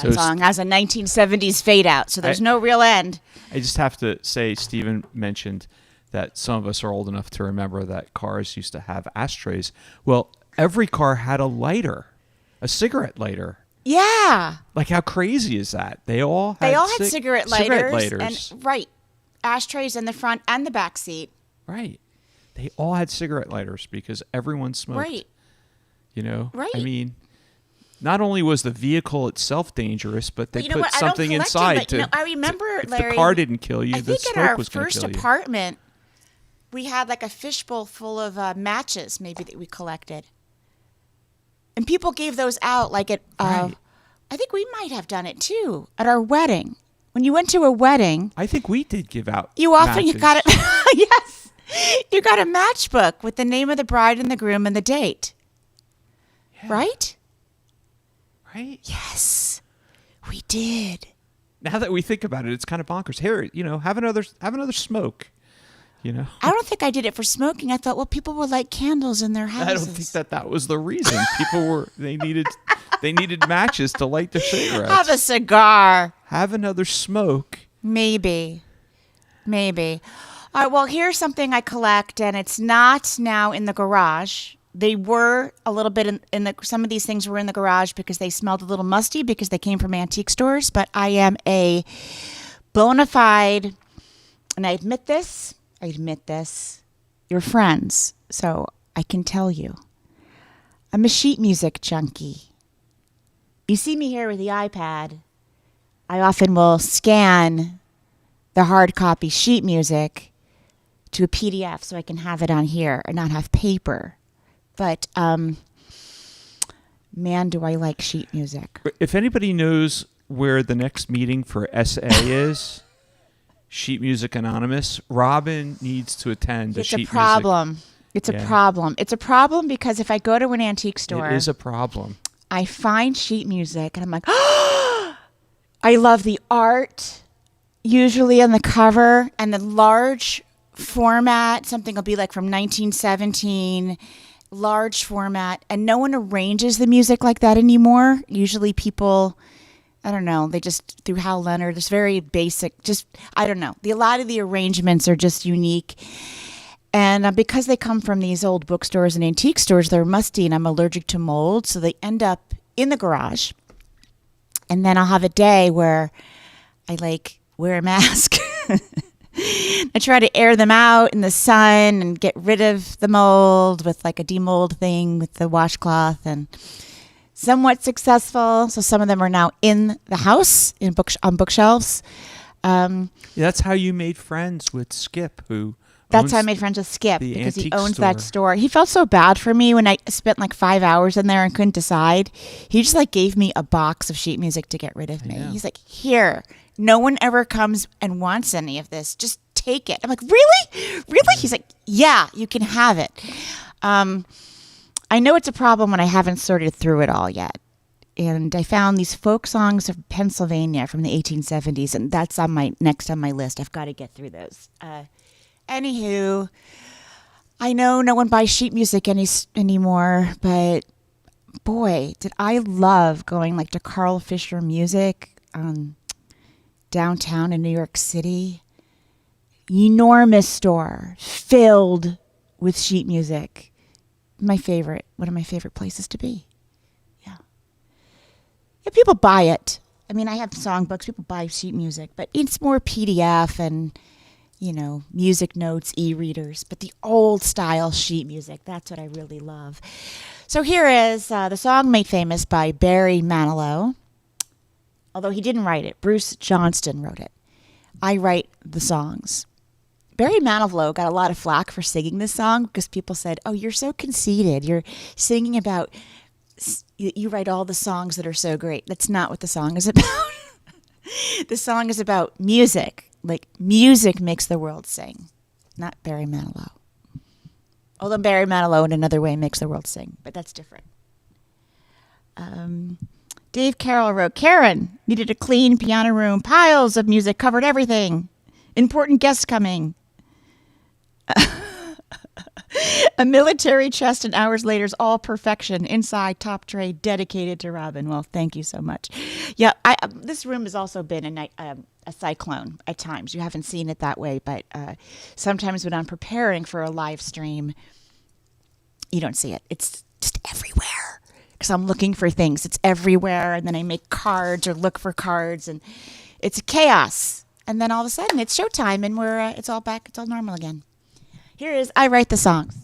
That song has a 1970s fade out, so there's no real end.
I just have to say, Stephen mentioned that some of us are old enough to remember that cars used to have ashtrays. Well, every car had a lighter, a cigarette lighter.
Yeah.
Like, how crazy is that? They all had
cigarette lighters. And, right. Ashtrays in the front and the back seat.
Right. They all had cigarette lighters because everyone smoked.
Right.
You know?
Right.
I mean, not only was the vehicle itself dangerous, but they put
what?
something inside to.
I remember,
if
Larry,
the car didn't kill you, the smoke was going to kill you.
I think in our first apartment, we had like a fishbowl full of matches, maybe, that we collected. And people gave those out like at,
Right.
I think we might have done it too, at our wedding. When you went to a wedding.
I think we did give out
you got it. Yes. You got a matchbook with the name of the bride and the groom and the date.
Yeah.
Right?
Right?
Yes. We did.
Now that we think about it, it's kind of bonkers. Here, have another smoke.
I don't think I did it for smoking. I thought, well, people would light candles in their houses.
I don't think that was the reason. People they needed matches to light their cigarettes.
Have a cigar.
Have another smoke.
Maybe. All right, well, here's something I collect, and it's not now in the garage. They were a little bit some of these things were in the garage because they smelled a little musty because they came from antique stores, but I am a bona fide, and I admit this, your friends, so I can tell you. I'm a sheet music junkie. You see me here with the iPad. I often will scan the hard copy sheet music to a PDF so I can have it on here and not have paper. But, man, do I like sheet music.
If anybody knows where the next meeting for SA is, Sheet Music Anonymous, Robin needs to attend
It's
sheet music.
It's a problem. It's a problem because if I go to an antique store.
It is a problem.
I find sheet music and I'm like, oh, I love the art, usually on the cover, and the large format. Something will be like from 1917, large format, and no one arranges the music like that anymore. Usually people, I don't know, they just, through Hal Leonard, it's very basic, just, I don't know. A lot of the arrangements are just unique. And because they come from these old bookstores and antique stores, they're musty, and I'm allergic to mold, so they end up in the garage. And then I'll have a day where I wear a mask. I try to air them out in the sun and get rid of the mold with like a demold thing with the washcloth, and somewhat successful. So some of them are now in the house on bookshelves.
That's how you made friends with Skip, who.
That's how I made friends with Skip, because he owns
store.
that store. He felt so bad for me when I spent like 5 hours in there and couldn't decide. He just gave me a box of sheet music to get rid of me. He's like, here, no one ever comes and wants any of this. Just take it. I'm like, really? Really? He's like, yeah, you can have it. I know it's a problem when I haven't sorted through it all yet. And I found these folk songs of Pennsylvania from the 1870s, and that's next on my list. I've got to get through those. Anywho, I know no one buys sheet music anymore, but boy, did I love going to Carl Fisher Music downtown in New York City. Enormous store filled with sheet music. One of my favorite places to be. Yeah, people buy it. I mean, I have songbooks. People buy sheet music, but it's more PDF and music notes, e-readers, but the old style sheet music, that's what I really love. So here is the song made famous by Barry Manilow, although he didn't write it. Bruce Johnston wrote it. I write the songs. Barry Manilow got a lot of flack for singing this song because people said, oh, you're so conceited. You're singing about, you write all the songs that are so great. That's not what the song is about. The song is about music. Music makes the world sing, not Barry Manilow. Although Barry Manilow in another way makes the world sing, but that's different. Dave Carroll wrote, Karen needed a clean piano room. Piles of music covered everything. Important guests coming. A military chest, and hours later is all perfection. Inside, top tray dedicated to Robin. Well, thank you so much. Yeah, this room has also been a cyclone at times. You haven't seen it that way, but sometimes when I'm preparing for a live stream, you don't see it. It's just everywhere because I'm looking for things. It's everywhere, and then I make cards or look for cards, and it's chaos. And then all of a sudden, it's showtime, and it's all back. It's all normal again. Here is I Write the Songs.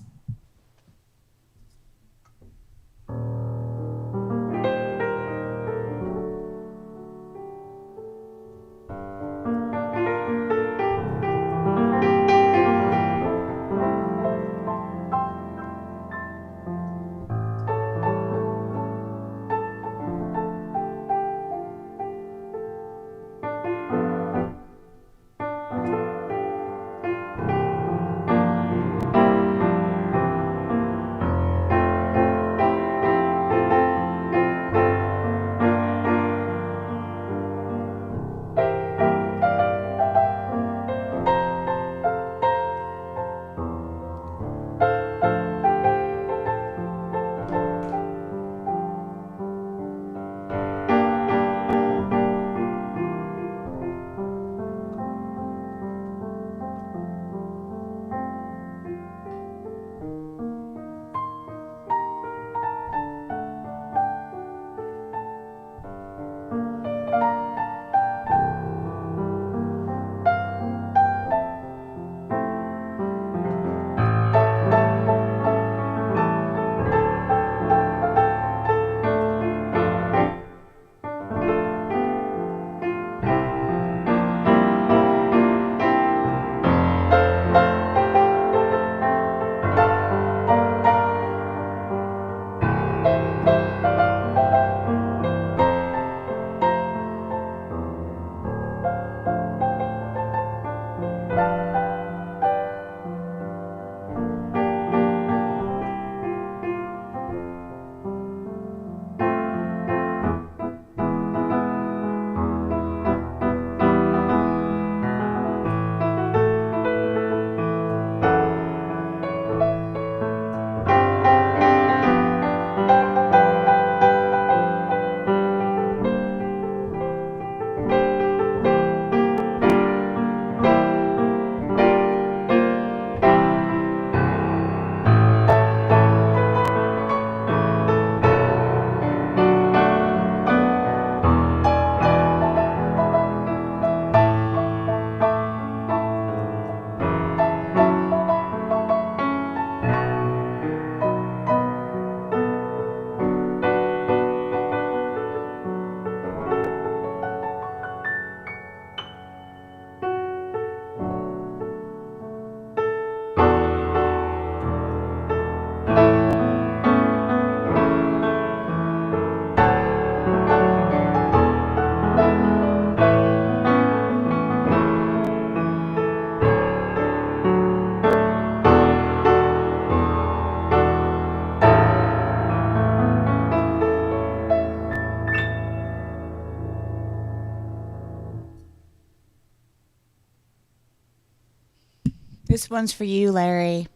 This one's for you, Larry.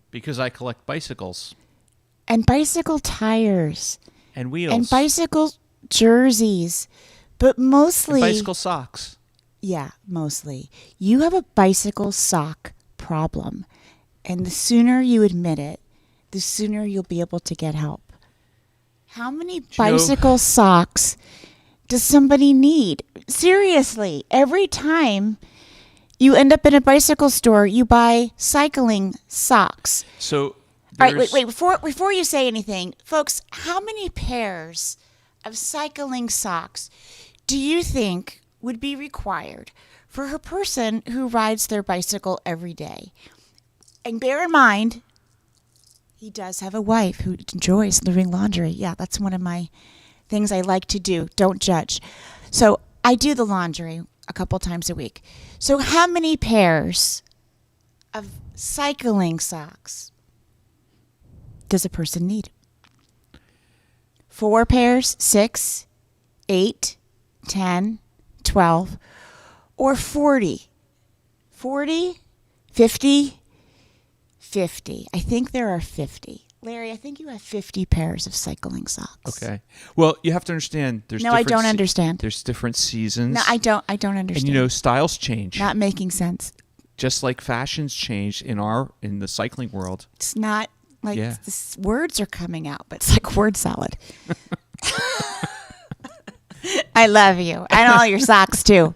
Because I collect bicycles.
And bicycle tires.
And wheels.
And bicycle jerseys. But mostly...
And bicycle socks.
Yeah, mostly. You have a bicycle sock problem. And the sooner you admit it, the sooner you'll be able to get help. How many bicycle socks does somebody need? Seriously, every time you end up in a bicycle store, you buy cycling socks.
So,
all right, wait. Before you say anything, folks, how many pairs of cycling socks do you think would be required for a person who rides their bicycle every day? And bear in mind, he does have a wife who enjoys doing laundry. Yeah, that's one of my things I like to do. Don't judge. So I do the laundry a couple times a week. So how many pairs of cycling socks does a person need? 4 pairs, 6, 8, 10, 12, or 40? 40, 50, 50. I think there are 50. Larry, I think you have 50 pairs of cycling socks.
Okay. Well, you have to understand.
No, I don't understand.
There's different seasons.
No, I don't understand.
And styles change.
Not making sense.
Just like fashions change in the cycling world.
It's not like words are coming out, but it's like word salad. I love you. And all your socks, too.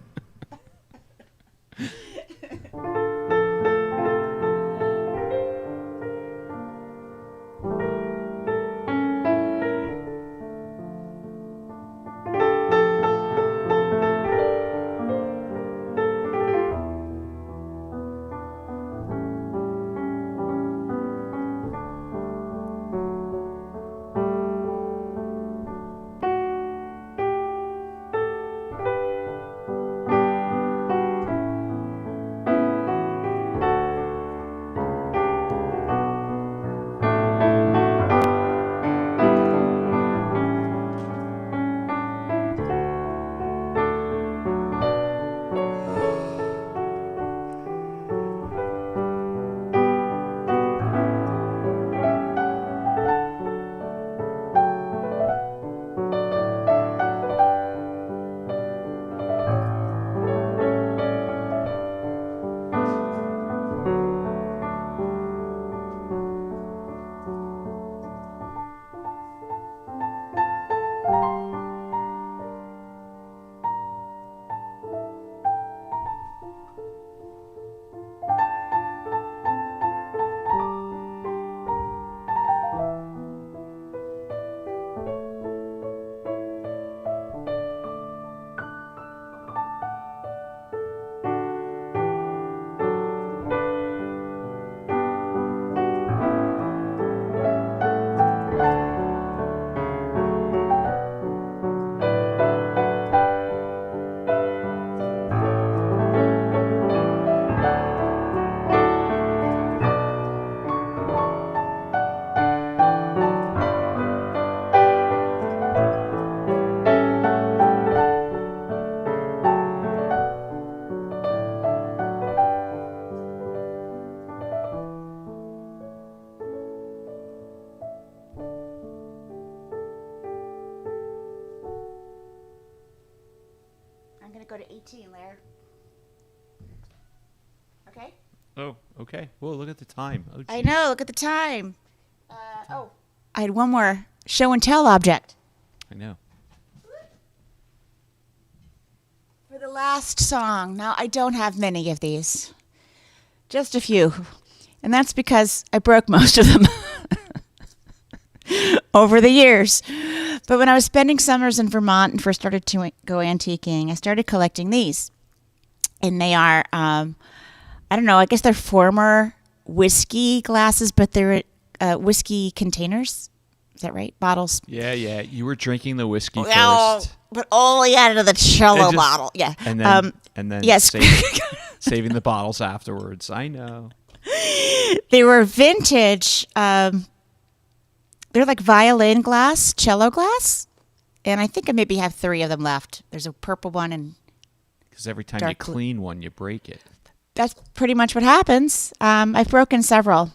I'm going to go to 18, Laird. Okay?
Oh, okay. Well, look at the time. Oh,
I know. Look at the time. I had one more show and tell object.
I know.
For the last song. Now, I don't have many of these. Just a few. And that's because I broke most of them over the years. But when I was spending summers in Vermont and first started to go antiquing, I started collecting these. And they are, I don't know, I guess they're former whiskey glasses, but they're whiskey containers. Is that right? Bottles.
Yeah. You were drinking the whiskey
first. But only out of the cello bottle. Yeah.
And then
yes.
saving the bottles afterwards. I know.
They were vintage. They're like violin glass, cello glass. And I think I maybe have 3 of them left. There's a purple one and
because every time you clean one, you break it.
That's pretty much what happens. I've broken several.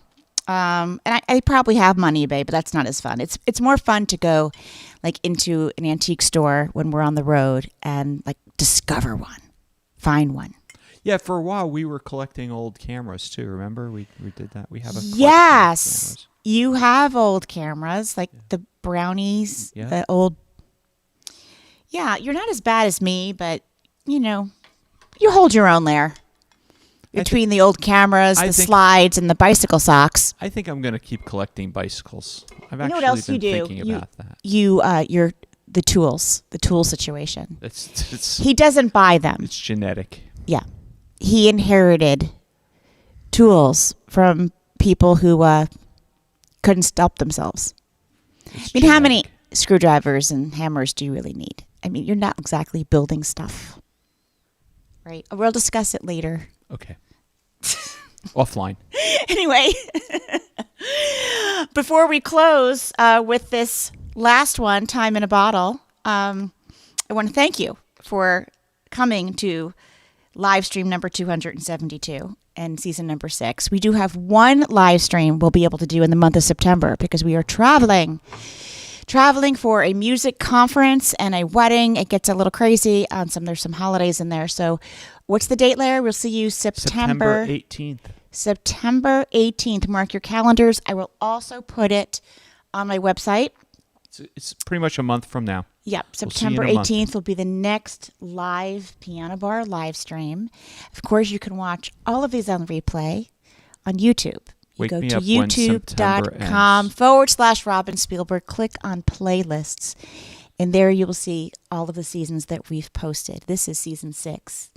And I probably have them on eBay, but that's not as fun. It's more fun to go like into an antique store when we're on the road and like discover one, find one.
Yeah, for a while we were collecting old cameras too. Remember we did that. We have a collection
yes.
of cameras.
You have old cameras like the brownies, the old. Yeah, you're not as bad as me, but you know, you hold your own there. Between the old cameras, the slides, and the bicycle socks.
I think I'm going to keep collecting bicycles. I've
you know
actually
what else
been
you do?
thinking about that.
You're the tool situation.
It's
he doesn't buy them.
It's genetic.
Yeah. He inherited tools from people who couldn't stop themselves. How many screwdrivers and hammers do you really need? I mean, you're not exactly building stuff. Right? We'll discuss it later.
Okay. Offline.
Anyway, before we close with this last one, Time in a Bottle, I want to thank you for coming to live stream number 272. in season number 6. We do have one live stream we'll be able to do in the month of September because we are traveling for a music conference and a wedding. It gets a little crazy on there's some holidays in there. So what's the date, Larry? We'll see you September
18th.
September 18th. Mark your calendars. I will also put it on my website.
It's pretty much a month from now.
Yep, September 18th will be the next live Piano Bar live stream. Of course, you can watch all of these on replay on YouTube. You go to youtube.com/Robin Spielberg, click on playlists, and there you will see all of the seasons that we've posted. This is season 6.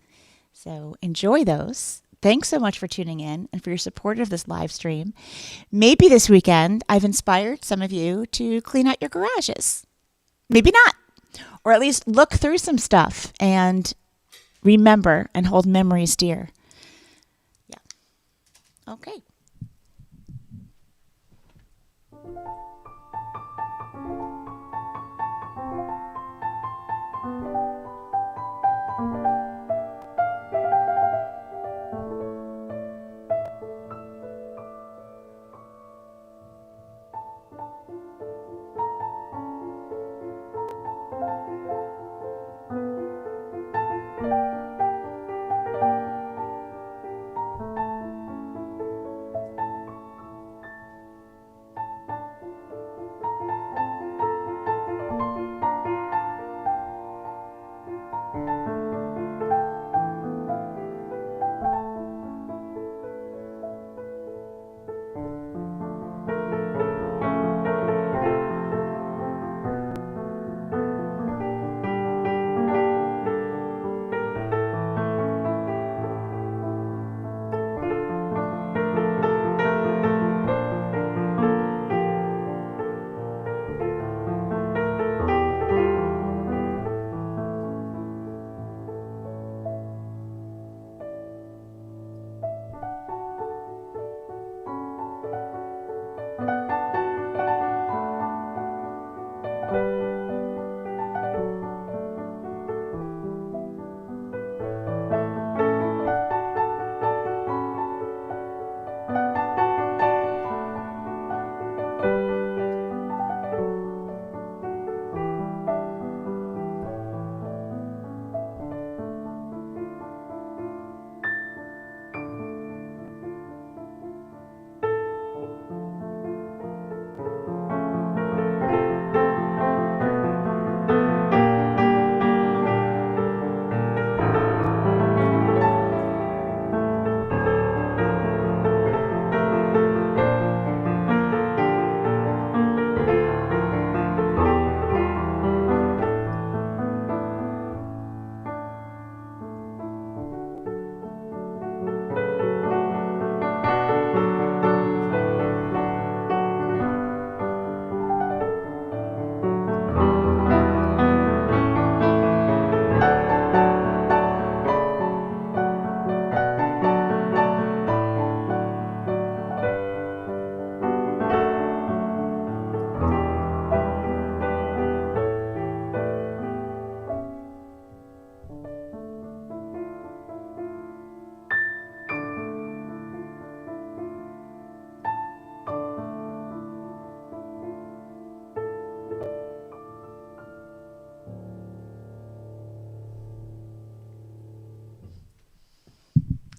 So enjoy those. Thanks so much for tuning in and for your support of this live stream. Maybe this weekend I've inspired some of you to clean out your garages. Maybe not. Or at least look through some stuff and remember and hold memories dear. Yeah. Okay.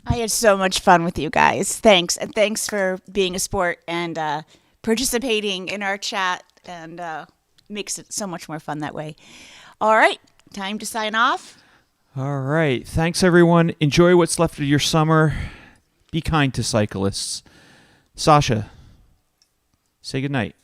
I had so much fun with you guys. Thanks. And thanks for being a sport and participating in our chat, and makes it so much more fun that way. All right. Time to sign off.
All right. Thanks, everyone. Enjoy what's left of your summer. Be kind to cyclists. Sasha, say goodnight.